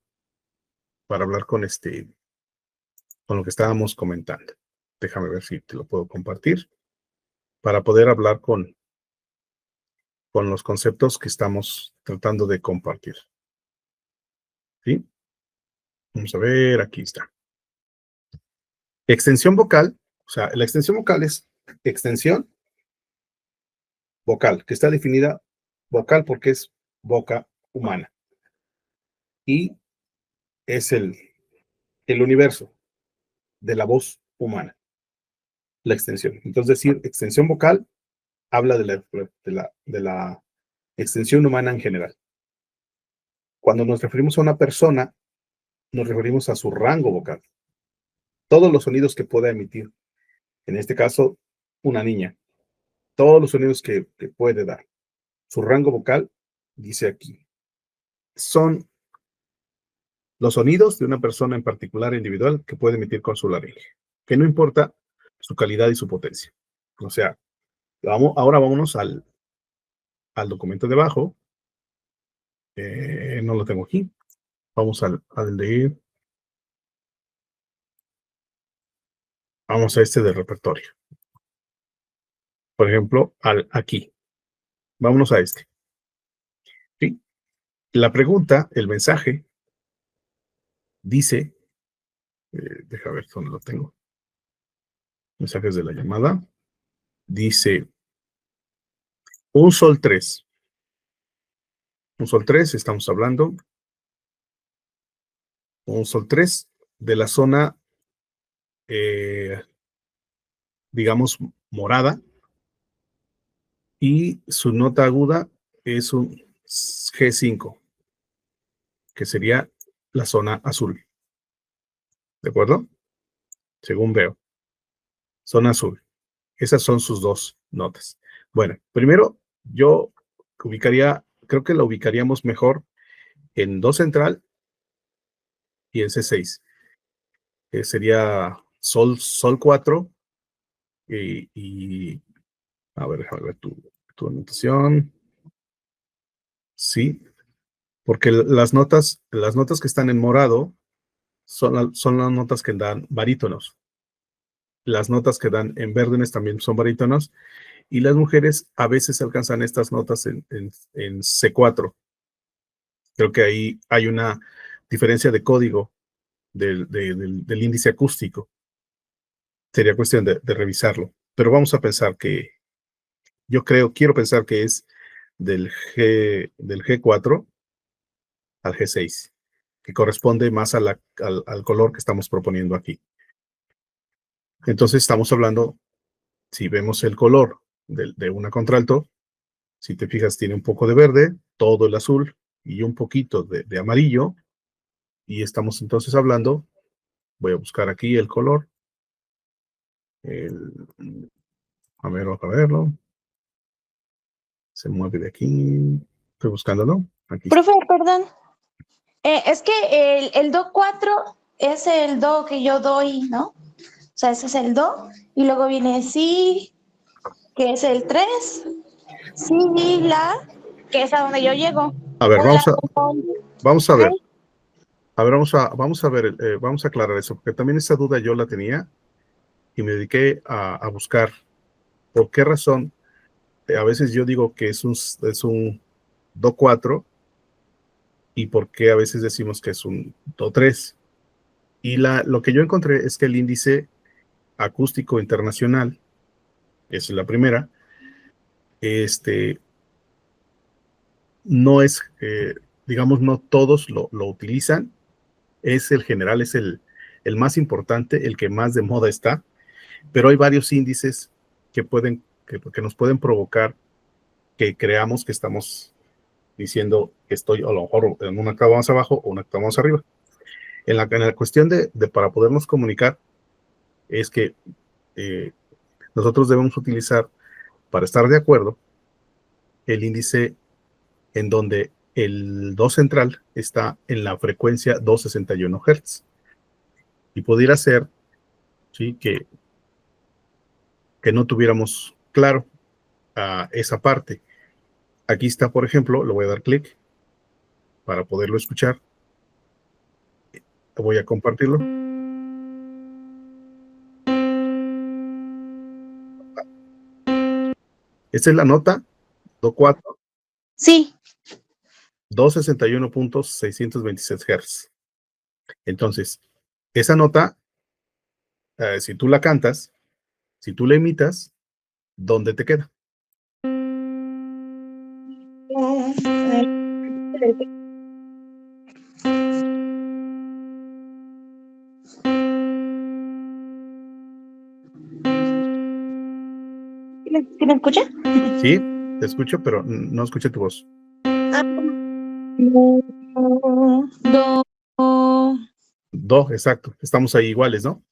lo que estábamos comentando. Déjame ver si te lo puedo compartir para poder hablar con los conceptos que estamos tratando de compartir. ¿Sí? Vamos a ver, aquí está. Extensión vocal, o sea, la extensión vocal es extensión vocal, que está definida vocal porque es boca humana. Y es el universo de la voz humana, la extensión. Entonces, decir extensión vocal habla de la extensión humana en general. Cuando nos referimos a una persona, nos referimos a su rango vocal. Todos los sonidos que pueda emitir, en este caso, una niña, todos los sonidos que puede dar. Su rango vocal, dice aquí, son los sonidos de una persona en particular individual que puede emitir con su laringe, que no importa su calidad y su potencia. O sea, ahora vámonos al documento de abajo. No lo tengo aquí. Vamos al de, vamos a este de repertorio. Por ejemplo, aquí. Vámonos a este. ¿Sí? La pregunta, el mensaje, dice, deja ver dónde lo tengo. Mensajes de la llamada. Dice, un sol 3. Un sol 3, estamos hablando. Un sol 3 de la zona, digamos, morada. Y su nota aguda es un G5, que sería la zona azul. ¿De acuerdo? Según veo. Zona azul. Esas son sus dos notas. Bueno, primero yo creo que la ubicaríamos mejor en do central y en C6. Sería sol 4 y a ver, déjame ver tu anotación. Sí, porque las notas que están en morado son las notas que dan barítonos. Las notas que dan en vérdenes también son barítonos, y las mujeres a veces alcanzan estas notas en C4. Creo que ahí hay una diferencia de código del índice acústico. Sería cuestión de revisarlo. Pero vamos a pensar que, quiero pensar que es del G4 al G6, que corresponde más al color que estamos proponiendo aquí. Entonces estamos hablando, si vemos el color de una contralto, si te fijas, tiene un poco de verde, todo el azul y un poquito de amarillo. Y estamos entonces hablando, voy a buscar aquí el color. A ver, vamos a verlo. Se mueve de aquí. Estoy buscándolo. Aquí está. Profe, perdón. Es que el do 4 es el do que yo doy, ¿no? O sea, ese es el do. Y luego viene si, que es el 3. Si, la, que es a donde yo llego. A ver, Un la, vamos a ¿ok? ver. A ver, vamos a ver, vamos a aclarar eso, porque también esa duda yo la tenía y me dediqué a buscar por qué razón. A veces yo digo que es un do 4 y por qué a veces decimos que es un do 3. Y lo que yo encontré es que el índice acústico internacional, esa es la primera, no es, digamos, no todos lo utilizan, es el general, es el más importante, el que más de moda está, pero hay varios índices que nos pueden provocar que creamos que estamos diciendo que estoy a lo mejor en una octava más abajo o una octava más arriba. En la cuestión de para podernos comunicar, es que nosotros debemos utilizar, para estar de acuerdo, el índice en donde el do central está en la frecuencia 261 Hz. Y pudiera ser, ¿sí?, que no tuviéramos claro esa parte. Aquí está, por ejemplo, le voy a dar clic para poderlo escuchar. Voy a compartirlo. Esta es la nota do 4, Sí. 261.626 Hz. Entonces, esa nota, si tú la cantas, si tú la imitas, ¿dónde te queda? ¿Sí me escucha? Sí, te escucho, pero no escuché tu voz. Do. Do, exacto. Estamos ahí iguales, ¿no?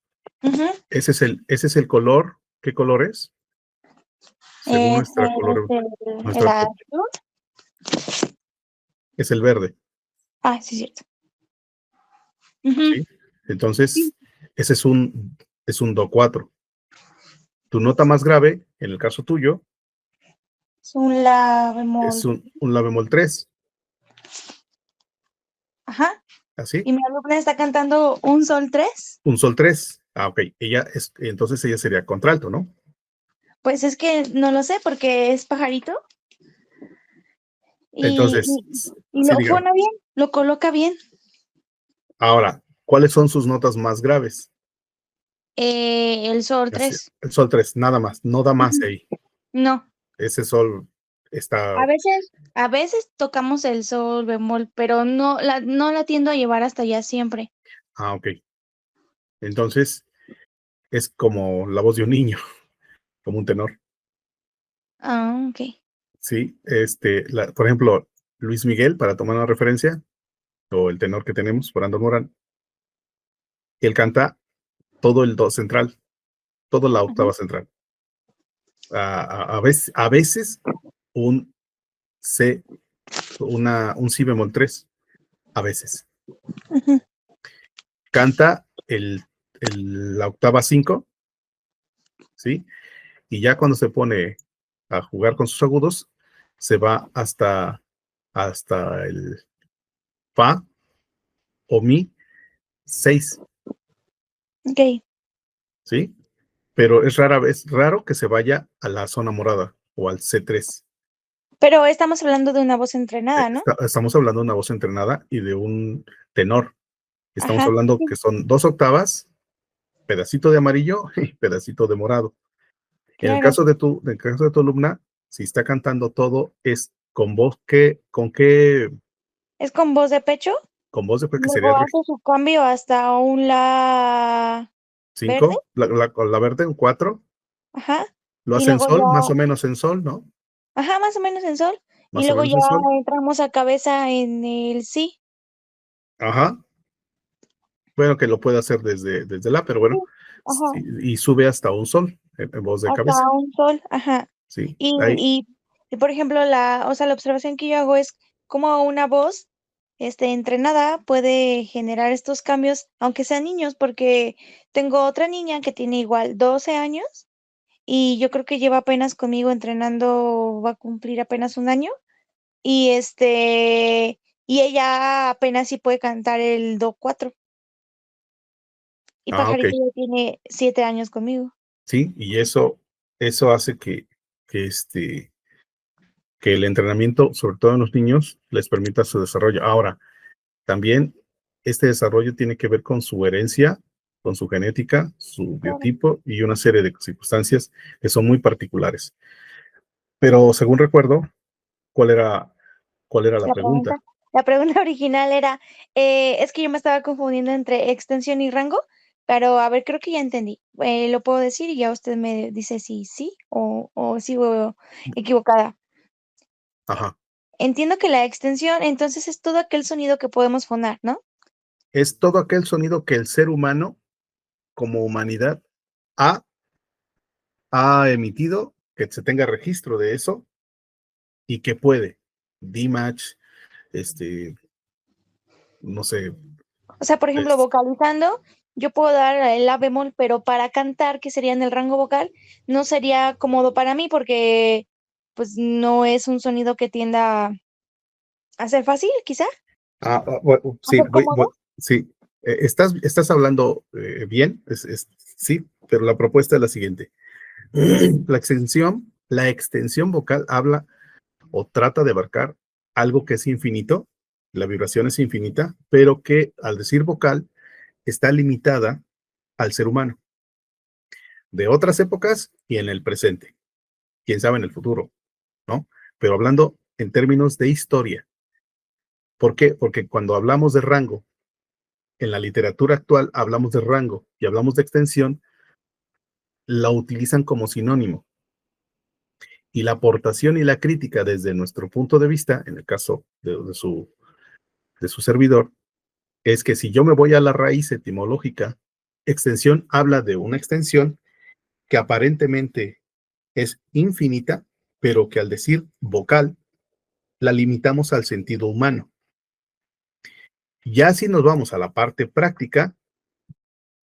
Uh-huh. Ese es el color. ¿Qué color es? Según nuestra color, El nuestra, azul. es el verde, Ah, sí, es cierto. Uh-huh. ¿sí? Entonces, ese es un do 4. Tu nota más grave, en el caso tuyo, Es un la bemol. es un la bemol 3. Ajá. ¿Así? Y mi alumna está cantando un sol 3. Un sol 3. Ok. Entonces ella sería contralto, ¿no? Pues es que no lo sé porque es pajarito. Y, Entonces, y sí, lo digamos. pone bien, lo coloca bien. Ahora, ¿cuáles son sus notas más graves? El sol Así, 3. el sol 3, nada más, no da más ahí. No. Ese sol está. A veces tocamos el sol bemol, pero no la tiendo a llevar hasta allá siempre. Ok. Entonces, es como la voz de un niño, como un tenor. Ah, ok. Sí, por ejemplo, Luis Miguel, para tomar una referencia, o el tenor que tenemos, Brando Morán, él canta todo el do central, toda la octava Uh-huh. central. A veces un C, un si bemol 3, a veces. Uh-huh. Canta la octava 5, ¿sí? Y ya cuando se pone a jugar con sus agudos, se va hasta hasta el fa o mi 6, Ok. ¿sí? Pero es raro que se vaya a la zona morada o al C3. Pero estamos hablando de una voz entrenada, ¿no? Estamos hablando de una voz entrenada y de un tenor. Estamos Ajá, hablando que sí, son 2 octavas, pedacito de amarillo y pedacito de morado. En el claro. caso de tu alumna, si está cantando todo, es con voz que, Es con voz de pecho. con voz de que sería Luego el hace su cambio hasta un la verde. 5, con la verde, un 4, Ajá. lo Y hace en luego sol, más ya, o menos en sol, ¿no? ajá, más o menos en sol. Y Más o luego menos ya en sol. entramos a cabeza en el sí. Ajá. Bueno, que lo puede hacer desde la, pero Sí, bueno, ajá. y sube hasta un sol en voz de Hasta cabeza, un sol, ajá. ¿sí? Y, Ahí, y, y, por ejemplo, o sea, la observación que yo hago es cómo una voz, entrenada puede generar estos cambios, aunque sean niños, porque tengo otra niña que tiene igual 12 años y yo creo que lleva apenas conmigo entrenando, va a cumplir apenas un año y y ella apenas sí puede cantar el do 4 y ok, Pajarito ya tiene 7 años conmigo. sí, y eso hace que el entrenamiento, sobre todo en los niños, les permita su desarrollo. Ahora, también este desarrollo tiene que ver con su herencia, con su genética, su Claro. biotipo y una serie de circunstancias que son muy particulares. Pero según recuerdo, ¿cuál era, cuál era la La pregunta? pregunta, la pregunta original era, es que yo me estaba confundiendo entre extensión y rango, pero a ver, creo que ya entendí. Lo puedo decir y ya usted me dice si sí o sigo equivocada. Ajá. Entiendo que la extensión, entonces, es todo aquel sonido que podemos fonar, ¿no? Es todo aquel sonido que el ser humano, como humanidad, ha, ha emitido, que se tenga registro de eso y que puede. D-Match, no sé, O sea, por ejemplo, es, vocalizando, yo puedo dar el la bemol, pero para cantar, que sería en el rango vocal, no sería cómodo para mí porque, pues, no es un sonido que tienda a ser fácil, quizá, bueno, a sí, ser cómodo. sí, estás hablando bien, sí, pero la propuesta es la siguiente. La extensión vocal habla o trata de abarcar algo que es infinito, la vibración es infinita, pero que al decir vocal está limitada al ser humano, de otras épocas y en el presente, quién sabe en el futuro, ¿no? Pero hablando en términos de historia. ¿Por qué? Porque cuando hablamos de rango, en la literatura actual hablamos de rango y hablamos de extensión, la utilizan como sinónimo. Y la aportación y la crítica desde nuestro punto de vista, en el caso de su servidor, es que si yo me voy a la raíz etimológica, extensión habla de una extensión que aparentemente es infinita, pero que al decir vocal la limitamos al sentido humano. Ya si nos vamos a la parte práctica,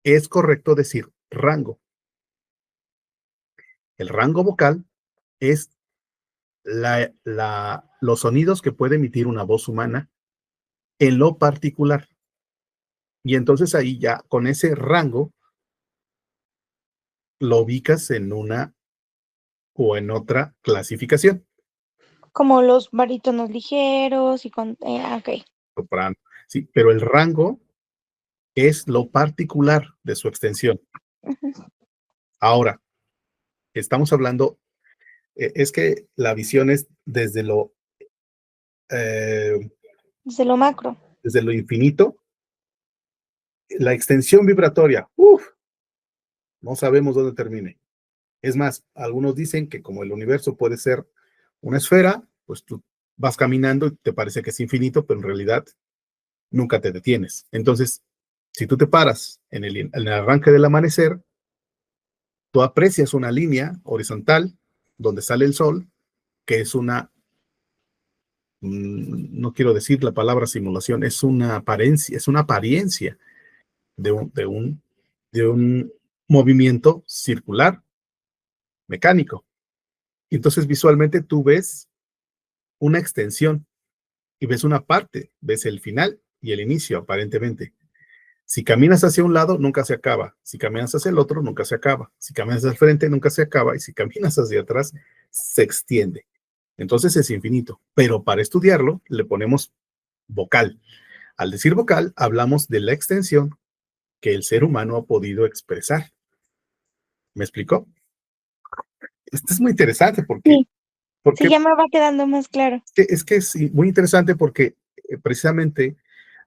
es correcto decir rango. El rango vocal es los sonidos que puede emitir una voz humana en lo particular. Y entonces ahí ya con ese rango lo ubicas en una o en otra clasificación. Como los barítonos ligeros y ok. Soprano, sí, pero el rango es lo particular de su extensión. Ujú. Ahora, estamos hablando, es que la visión es eh, Desde lo macro. desde lo infinito, la extensión vibratoria, no sabemos dónde termine. Es más, algunos dicen que como el universo puede ser una esfera, pues tú vas caminando y te parece que es infinito, pero en realidad nunca te detienes. Entonces, si tú te paras en el arranque del amanecer, tú aprecias una línea horizontal donde sale el sol, que es no quiero decir la palabra simulación, es una apariencia de un movimiento circular mecánico. Entonces, visualmente tú ves una extensión, y ves una parte, ves el final y el inicio, aparentemente. Si caminas hacia un lado, nunca se acaba. Si caminas hacia el otro, nunca se acaba. Si caminas al frente, nunca se acaba. Y si caminas hacia atrás, se extiende. Entonces es infinito. Pero para estudiarlo, le ponemos vocal. Al decir vocal, hablamos de la extensión que el ser humano ha podido expresar. ¿Me explicó? Esto es muy interesante Sí, porque sí, ya me va quedando más claro. es muy interesante porque precisamente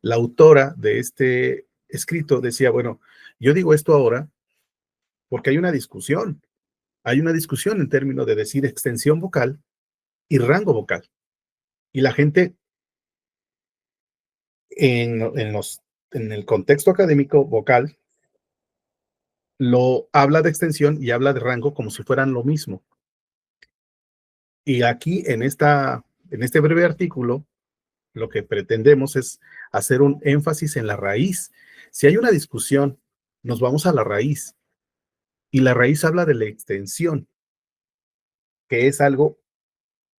la autora de este escrito decía, bueno, yo digo esto ahora porque hay una discusión. Hay una discusión en términos de decir extensión vocal y rango vocal. Y la gente en el contexto académico vocal lo habla de extensión y habla de rango como si fueran lo mismo. Y aquí en este breve artículo, lo que pretendemos es hacer un énfasis en la raíz. Si hay una discusión, nos vamos a la raíz. Y la raíz habla de la extensión, que es algo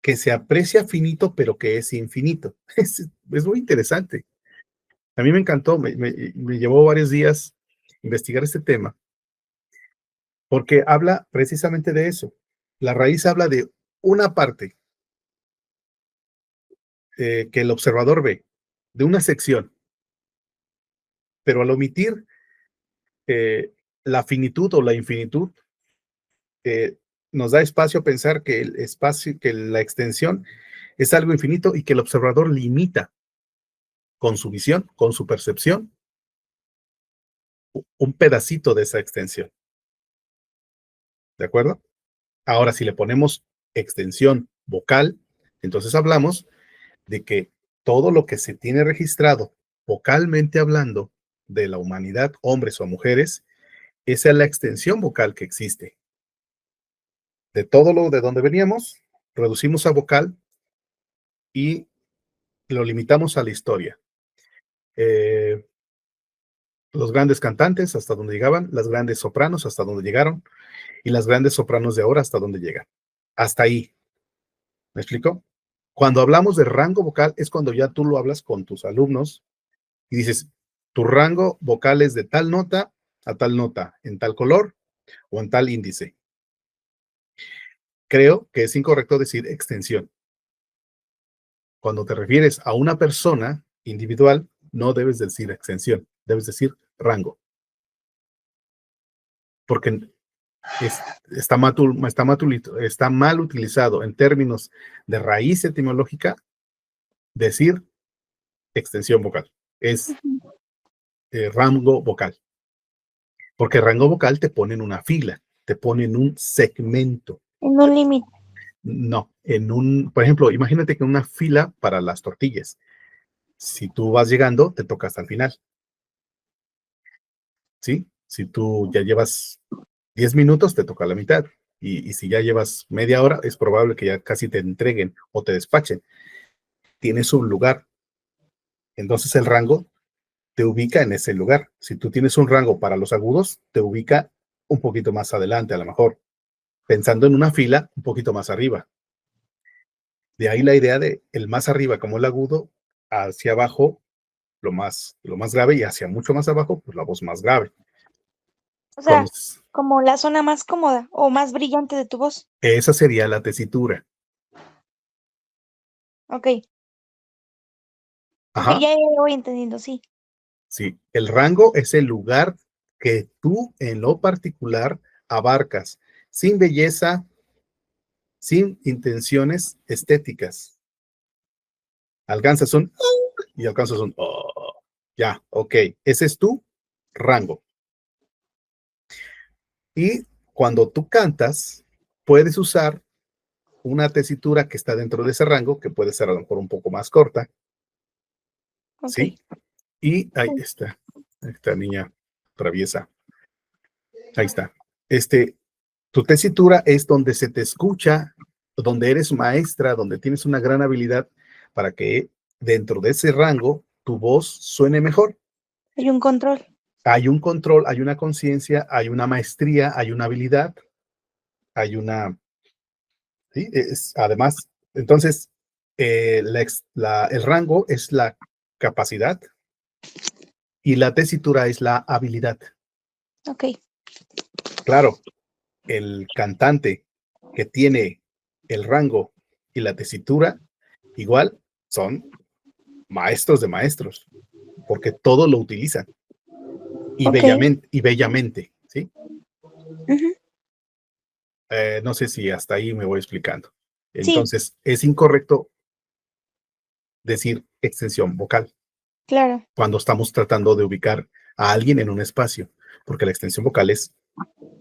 que se aprecia finito, pero que es infinito. Es muy interesante. A mí me encantó, me llevó varios días investigar este tema, porque habla precisamente de eso. La raíz habla de una parte que el observador ve, de una sección, pero al omitir la finitud o la infinitud, eh, nos da espacio a pensar que el espacio, que la extensión es algo infinito y que el observador limita con su visión, con su percepción, un pedacito de esa extensión. ¿De acuerdo? Ahora, si le ponemos extensión vocal, entonces hablamos de que todo lo que se tiene registrado vocalmente hablando de la humanidad, hombres o mujeres, esa es la extensión vocal que existe. De todo lo de donde veníamos, reducimos a vocal y lo limitamos a la historia. Los grandes cantantes hasta donde llegaban, las grandes sopranos hasta donde llegaron y las grandes sopranos de ahora hasta donde llegan. Hasta ahí. ¿Me explico? Cuando hablamos de rango vocal es cuando ya tú lo hablas con tus alumnos y dices, tu rango vocal es de tal nota a tal nota, en tal color o en tal índice. Creo que es incorrecto decir extensión. Cuando te refieres a una persona individual, no debes decir extensión, debes decir rango. Porque está mal utilizado en términos de raíz etimológica decir extensión vocal. Es rango vocal. Porque rango vocal te pone en una fila, te pone en un segmento. En un límite. No, por ejemplo, imagínate que en una fila para las tortillas. Si tú vas llegando, te toca hasta el final. ¿Sí? Si tú ya llevas 10 minutos, te toca la mitad. Y si ya llevas media hora, es probable que ya casi te entreguen o te despachen. Tienes un lugar. Entonces el rango te ubica en ese lugar. Si tú tienes un rango para los agudos, te ubica un poquito más adelante, a lo mejor, pensando en una fila un poquito más arriba. De ahí la idea de el más arriba como el agudo, hacia abajo lo más grave y hacia mucho más abajo, pues la voz más grave. O Cuando, sea, como la zona más cómoda o más brillante de tu voz. esa sería la tesitura. Ok, ok, Ajá, ya voy entendiendo, sí. sí. El rango es el lugar que tú en lo particular abarcas, sin belleza, sin intenciones estéticas. Alcanzas un y alcanzas un ya, ok. Ese es tu rango. Y cuando tú cantas, puedes usar una tesitura que está dentro de ese rango, que puede ser a lo mejor un poco más corta, Ok. ¿sí? Y ahí está, esta niña traviesa. Ahí está. Tu tesitura es donde se te escucha, donde eres maestra, donde tienes una gran habilidad para que dentro de ese rango tu voz suene mejor. Hay un control. Hay un control, hay una conciencia, hay una maestría, hay una habilidad, hay una... ¿sí? Además, entonces, el rango es la capacidad y la tesitura es la habilidad. Ok. Claro, el cantante que tiene el rango y la tesitura, igual son maestros de maestros, porque todo lo utilizan y Ok. bellamente, ¿sí? Ujú. No sé si hasta ahí me voy explicando. Sí, Entonces, es incorrecto decir extensión vocal claro. cuando estamos tratando de ubicar a alguien en un espacio, porque la extensión vocal es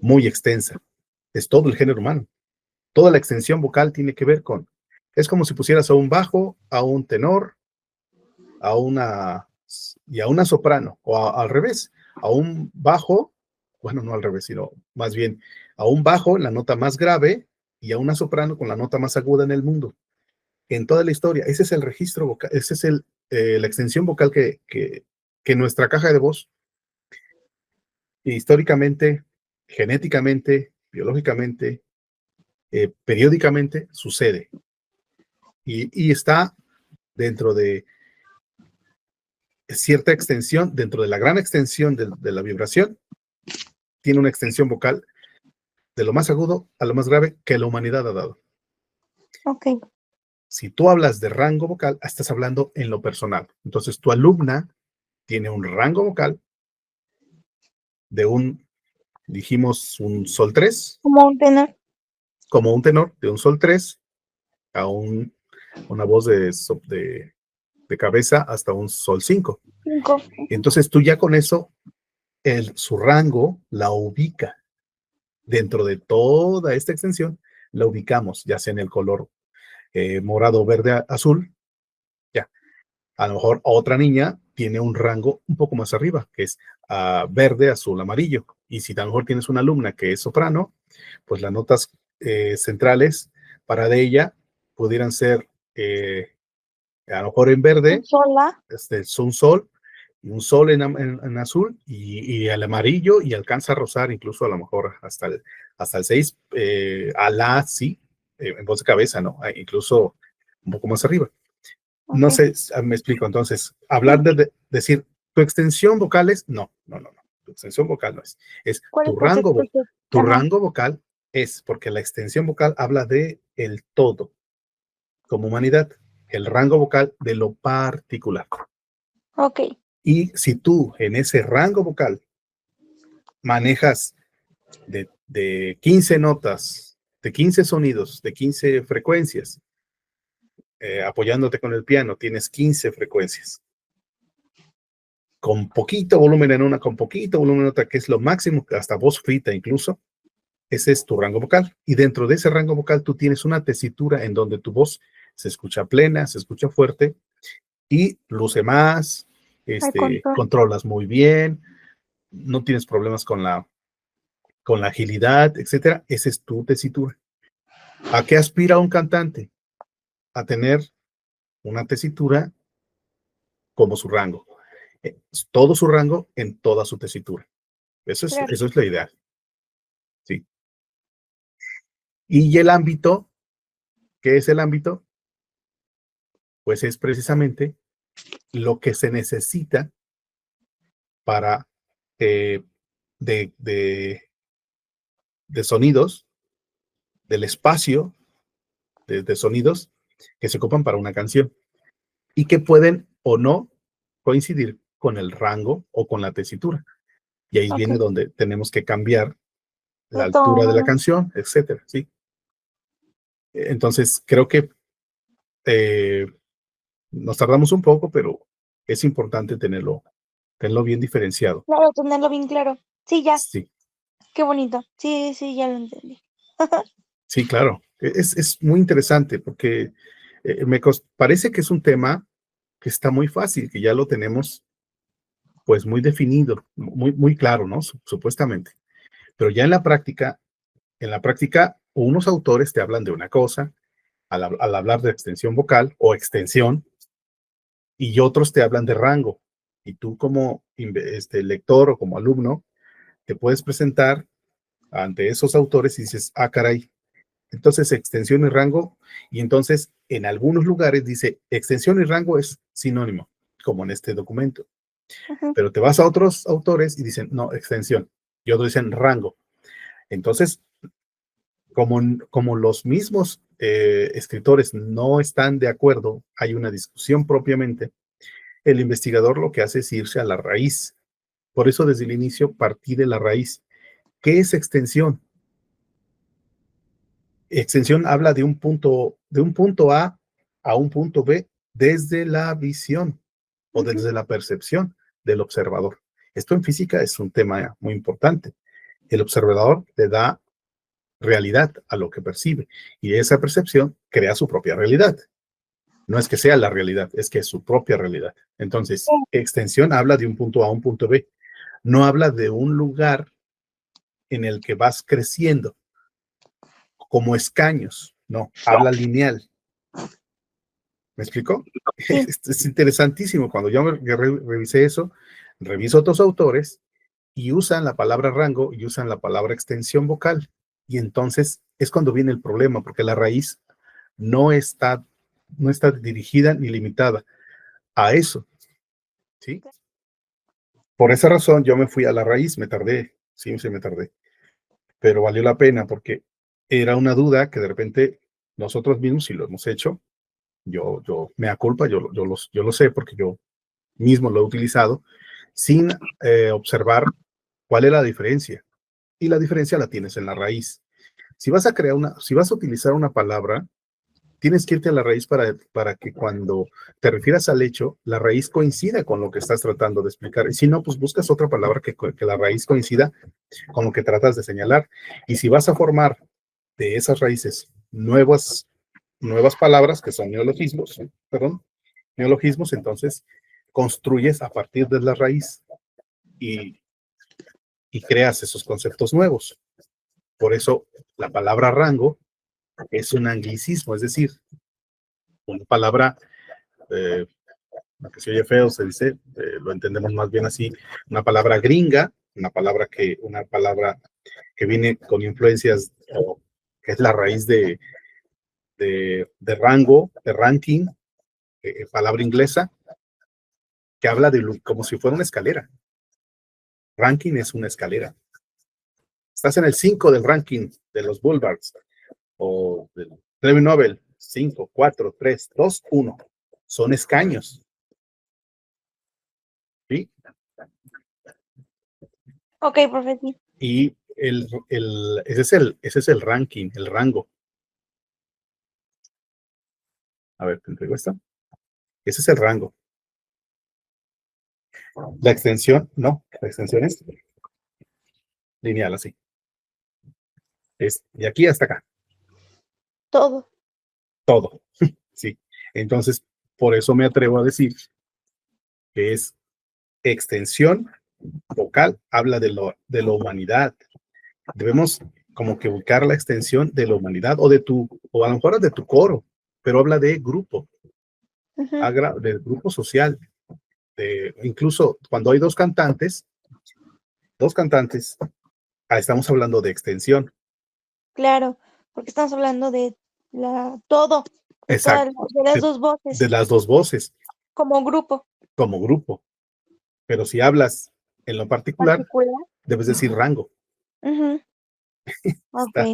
muy extensa, es todo el género humano. Toda la extensión vocal tiene que ver con, es como si pusieras a un bajo, a un tenor, y a una soprano, o al revés, a un bajo, bueno, no al revés, sino más bien a un bajo, la nota más grave, y a una soprano con la nota más aguda en el mundo. En toda la historia, ese es el registro vocal, ese es la extensión vocal que nuestra caja de voz, históricamente, genéticamente, biológicamente, periódicamente, sucede. Y está dentro de cierta extensión, dentro de la gran extensión de la vibración, tiene una extensión vocal de lo más agudo a lo más grave que la humanidad ha dado. Ok. Si tú hablas de rango vocal, estás hablando en lo personal. Entonces, tu alumna tiene un rango vocal de dijimos, un sol 3, Como un tenor. como un tenor, de un sol 3 a una voz de cabeza hasta un sol 5. 5. Entonces, tú ya con eso, su rango la ubica dentro de toda esta extensión, la ubicamos, ya sea en el color morado, verde, azul, ya. A lo mejor otra niña tiene un rango un poco más arriba, que es verde, azul, amarillo. Y si a lo mejor tienes una alumna que es soprano, pues las notas centrales para de ella pudieran ser a lo mejor en verde, Sola. un sol, y un sol en azul y el amarillo, y alcanza a rozar incluso a lo mejor hasta el 6, a la sí, en voz de cabeza, ¿no? Incluso un poco más arriba. No Ok. sé, me explico. Entonces, hablar Sí. decir tu extensión vocal es, no. Tu extensión vocal no es. Es ¿Cuál es tu expresión? tu Ajá. rango vocal es, porque la extensión vocal habla de el todo, como humanidad, el rango vocal de lo particular. Ok. Y si tú en ese rango vocal manejas de 15 notas, de 15 sonidos, de 15 frecuencias, apoyándote con el piano, tienes 15 frecuencias. Con poquito volumen en una, con poquito volumen en otra, que es lo máximo, hasta voz frita incluso, ese es tu rango vocal. Y dentro de ese rango vocal tú tienes una tesitura en donde tu voz se escucha plena, se escucha fuerte y luce más, Al control. controlas muy bien, no tienes problemas con la agilidad, etcétera. Esa es tu tesitura. ¿A qué aspira un cantante? A tener una tesitura como su rango. Todo su rango en toda su tesitura. Claro. Eso es la idea. Sí. Y el ámbito, ¿qué es el ámbito? Pues es precisamente lo que se necesita para eh, de, de, de sonidos, del espacio de sonidos que se ocupan para una canción y que pueden o no coincidir con el rango o con la tesitura. Y ahí Ok. viene donde tenemos que cambiar la De altura de la tono. canción, etcétera, ¿sí? Entonces, creo que eh, nos tardamos un poco, pero es importante tenerlo bien diferenciado. Claro, tenerlo bien claro. Sí, ya. Sí, Qué bonito. Sí, sí, ya lo entendí. sí, claro. Es muy interesante porque parece que es un tema que está muy fácil, que ya lo tenemos pues muy definido, muy claro, ¿no? Supuestamente. Pero ya en la práctica, unos autores te hablan de una cosa al hablar de extensión vocal o extensión, y otros te hablan de rango. Y tú como lector o como alumno, te puedes presentar ante esos autores y dices, ah, caray, Entonces, extensión y rango, y entonces en algunos lugares dice extensión y rango es sinónimo, como en este documento. Ujú. Pero te vas a otros autores y dicen, no, extensión, y otros dicen rango. Entonces, como los mismos escritores no están de acuerdo, hay una discusión propiamente, el investigador lo que hace es irse a la raíz. Por eso desde el inicio partí de la raíz. ¿Qué es extensión? Extensión habla de un punto a un punto B desde la visión o desde la percepción del observador. Esto en física es un tema muy importante. El observador le da realidad a lo que percibe y esa percepción crea su propia realidad. No es que sea la realidad, es que es su propia realidad. Entonces, extensión habla de un punto A a un punto B. No habla de un lugar en el que vas creciendo como escaños, no, habla lineal. ¿Me explico? Sí. Es interesantísimo. Cuando yo revisé eso, reviso otros autores y usan la palabra rango y usan la palabra extensión vocal. Y entonces es cuando viene el problema, porque la raíz no está, no está dirigida ni limitada a eso, ¿sí? Por esa razón yo me fui a la raíz, me tardé, sí, me tardé, pero valió la pena porque era una duda que de repente nosotros mismos, si lo hemos hecho, yo me culpa, yo lo sé porque yo mismo lo he utilizado, sin observar cuál es la diferencia. Y la diferencia la tienes en la raíz. Si vas a utilizar una palabra, tienes que irte a la raíz para que cuando te refieras al hecho, la raíz coincida con lo que estás tratando de explicar. Y si no, pues buscas otra palabra que la raíz coincida con lo que tratas de señalar. Y si vas a formar de esas raíces nuevas palabras, que son neologismos, perdón, neologismos, entonces construyes a partir de la raíz y, y creas esos conceptos nuevos. Por eso la palabra rango es un anglicismo, es decir, una palabra que se oye feo, se dice, lo entendemos más bien así, una palabra gringa, una palabra que viene con influencias, que es la raíz de rango, de ranking, palabra inglesa, que habla de como si fuera una escalera. Ranking es una escalera. Estás en el 5 del ranking de los Bulldogs o del Premio Nobel. 5, 4, 3, 2, 1. Son escaños. ¿Sí? Ok, profe, sí. Y ese es el ranking, el rango. A ver, te entrego esta. Ese es el rango. La extensión, no, la extensión es lineal, así. Es de aquí hasta acá, Todo. todo. Sí. Entonces, por eso me atrevo a decir que es extensión vocal, habla de la humanidad. Debemos como que buscar la extensión de la humanidad o a lo mejor de tu coro, pero habla de grupo, Ujú. del grupo social. Incluso cuando hay dos cantantes, estamos hablando de extensión. Claro, porque estamos hablando de todo, de Exacto, de las dos de voces, las dos voces como grupo como grupo. Pero si hablas en lo particular, particular. debes decir rango. Ujú. Ok, Está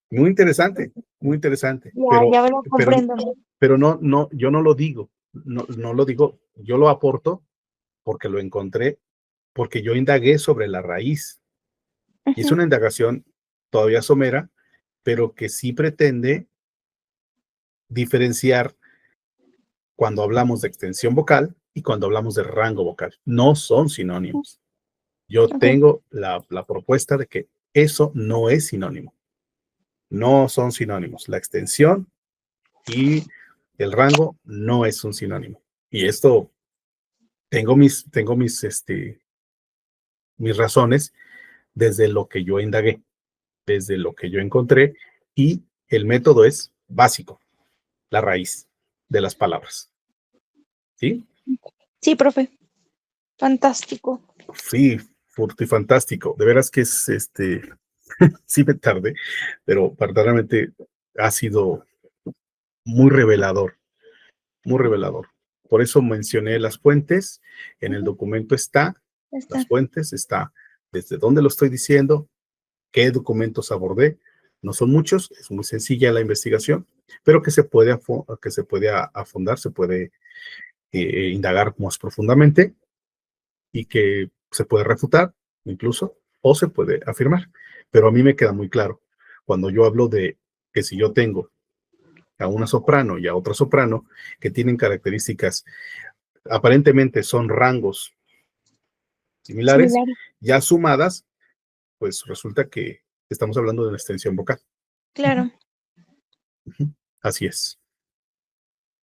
muy interesante, ya me lo pero, comprendo. pero no, yo no lo digo, no lo digo, yo lo aporto porque lo encontré, porque yo indagué sobre la raíz. Y es Ujú. una indagación todavía somera, pero que sí pretende diferenciar cuando hablamos de extensión vocal y cuando hablamos de rango vocal. No son sinónimos. Yo Ok, tengo la propuesta de que eso no es sinónimo. No son sinónimos. La extensión y el rango no es un sinónimo. Y esto mis razones desde lo que yo indagué, desde lo que yo encontré, y el método es básico, la raíz de las palabras. ¿Sí? sí, profe, fantástico. Sí, fantástico. De veras que es Sí me tardé, pero verdaderamente ha sido muy revelador, muy revelador. Por eso mencioné las fuentes, en el Ujú, documento está, las está. fuentes, está desde dónde lo estoy diciendo, qué documentos abordé. No son muchos, es muy sencilla la investigación, pero que se puede, afondar, se puede indagar más profundamente y que se puede refutar incluso o se puede afirmar. Pero a mí me queda muy claro, cuando yo hablo de que si yo tengo a una soprano y a otra soprano que tienen características, aparentemente son rangos similares, Similar. ya sumadas, pues resulta que estamos hablando de una extensión vocal. Claro. Ujú. Así es.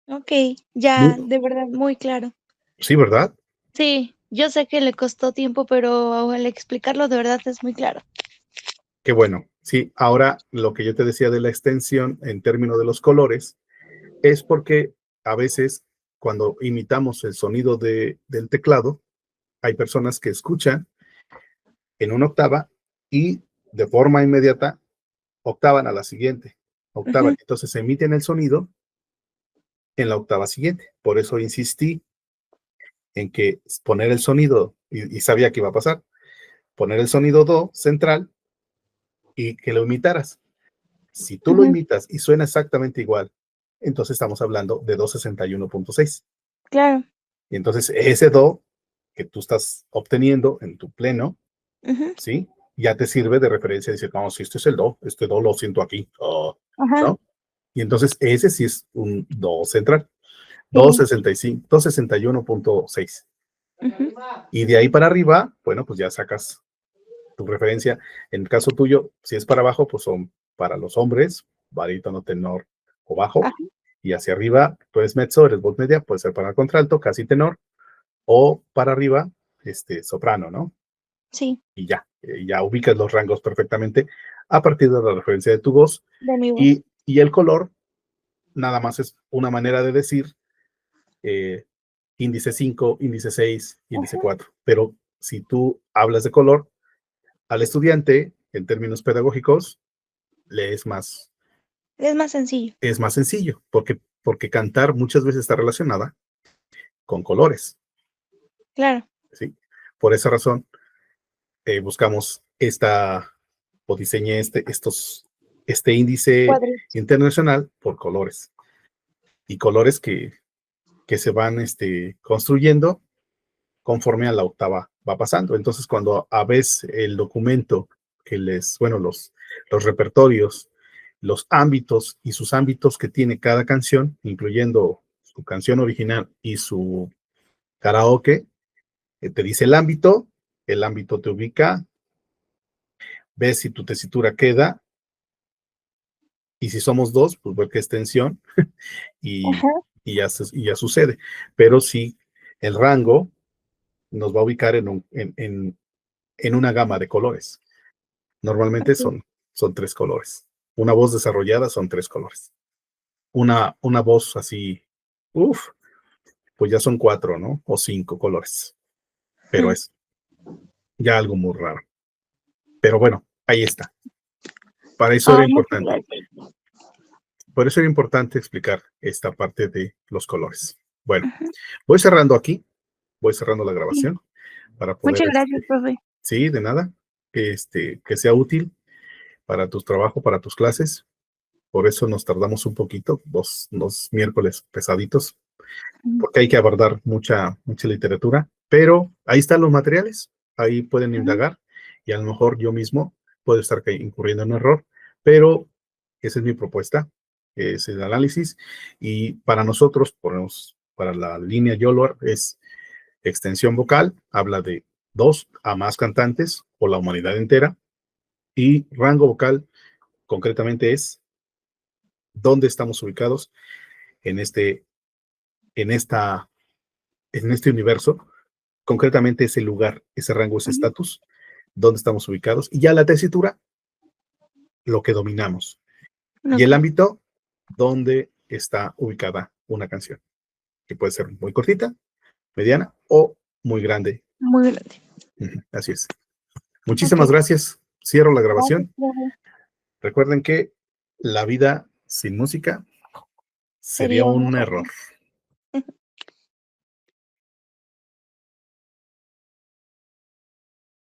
Ok, ya, Muy- de verdad, muy claro. sí, ¿verdad? Sí, yo sé que le costó tiempo, pero al explicarlo de verdad es muy claro. Qué bueno. Sí, ahora lo que yo te decía de la extensión en términos de los colores es porque a veces cuando imitamos el sonido del teclado, hay personas que escuchan en una octava y de forma inmediata octavan a la siguiente octava. Ujú, Entonces emiten el sonido en la octava siguiente. Por eso insistí en que poner el sonido, y sabía que iba a pasar, poner el sonido do central y que lo imitaras. Si tú lo ujú, imitas y suena exactamente igual, entonces estamos hablando de do 61.6. claro. Y entonces ese do que tú estás obteniendo en tu pleno, Ujú, ¿sí? Ya te sirve de referencia, decir, no, si este es el do, este do lo siento aquí, oh, ajá, ¿no? Y entonces ese sí es un do central, sí. 265, 261.6. Ujú, Y de ahí para arriba, bueno, pues ya sacas tu referencia. En el caso tuyo, si es para abajo, pues son para los hombres, barítono, tenor o bajo. ajá, Y hacia arriba, tú eres mezzo, eres voz media, puede ser para contralto, casi tenor, o para arriba, soprano, ¿no? sí, Y ya ubicas los rangos perfectamente a partir de la referencia de tu voz. de mi voz. Y el color, nada más es una manera de decir eh, índice 5, índice 6, índice Ajá, 4. Pero si tú hablas de color, al estudiante, en términos pedagógicos, le es más sencillo, es más sencillo, porque cantar muchas veces está relacionada con colores, claro. ¿sí? Por esa razón, buscamos o diseñé este índice Cuadritos. internacional por colores, y colores que se van construyendo conforme a la octava va pasando. Entonces, cuando a veces el documento bueno, los repertorios, los ámbitos y sus ámbitos que tiene cada canción, incluyendo su canción original y su karaoke, te dice el ámbito te ubica, ves si tu tesitura queda, y si somos dos, pues ver qué extensión, y, Ajá, y ya sucede. Pero sí, el rango nos va a ubicar en una gama de colores. Normalmente ok. son tres colores. Una voz desarrollada son tres colores. Una voz así, uff, pues ya son cuatro, ¿no? O cinco colores. Pero Mm. es ya algo muy raro. Pero bueno, ahí está. Para eso era Ay, muchas importante. gracias. Por eso era importante explicar esta parte de los colores. Bueno, Ujú, voy cerrando aquí, voy cerrando la sí. grabación para poder, Muchas gracias, profe. sí, de nada, que sea útil para tu trabajo, para tus clases. Por eso nos tardamos un poquito, dos miércoles pesaditos, Ujú, porque hay que abordar mucha literatura, pero ahí están los materiales, ahí pueden ujú, indagar, y a lo mejor yo mismo puedo estar incurriendo en un error, pero esa es mi propuesta, es el análisis, y para nosotros, para la línea YOLO, es extensión vocal, habla de dos a más cantantes o la humanidad entera, y rango vocal concretamente es dónde estamos ubicados en en esta, en este universo, concretamente ese lugar, ese rango, ese ujú, estatus, dónde estamos ubicados, y ya la tesitura, lo que dominamos, y ok, el ámbito, dónde está ubicada una canción, que puede ser muy cortita, mediana o muy grande. muy grande. Así es. Ok, Muchísimas gracias. Cierro la Gracias, grabación. profe. Recuerden que la vida sin música sería Sería un un error. error.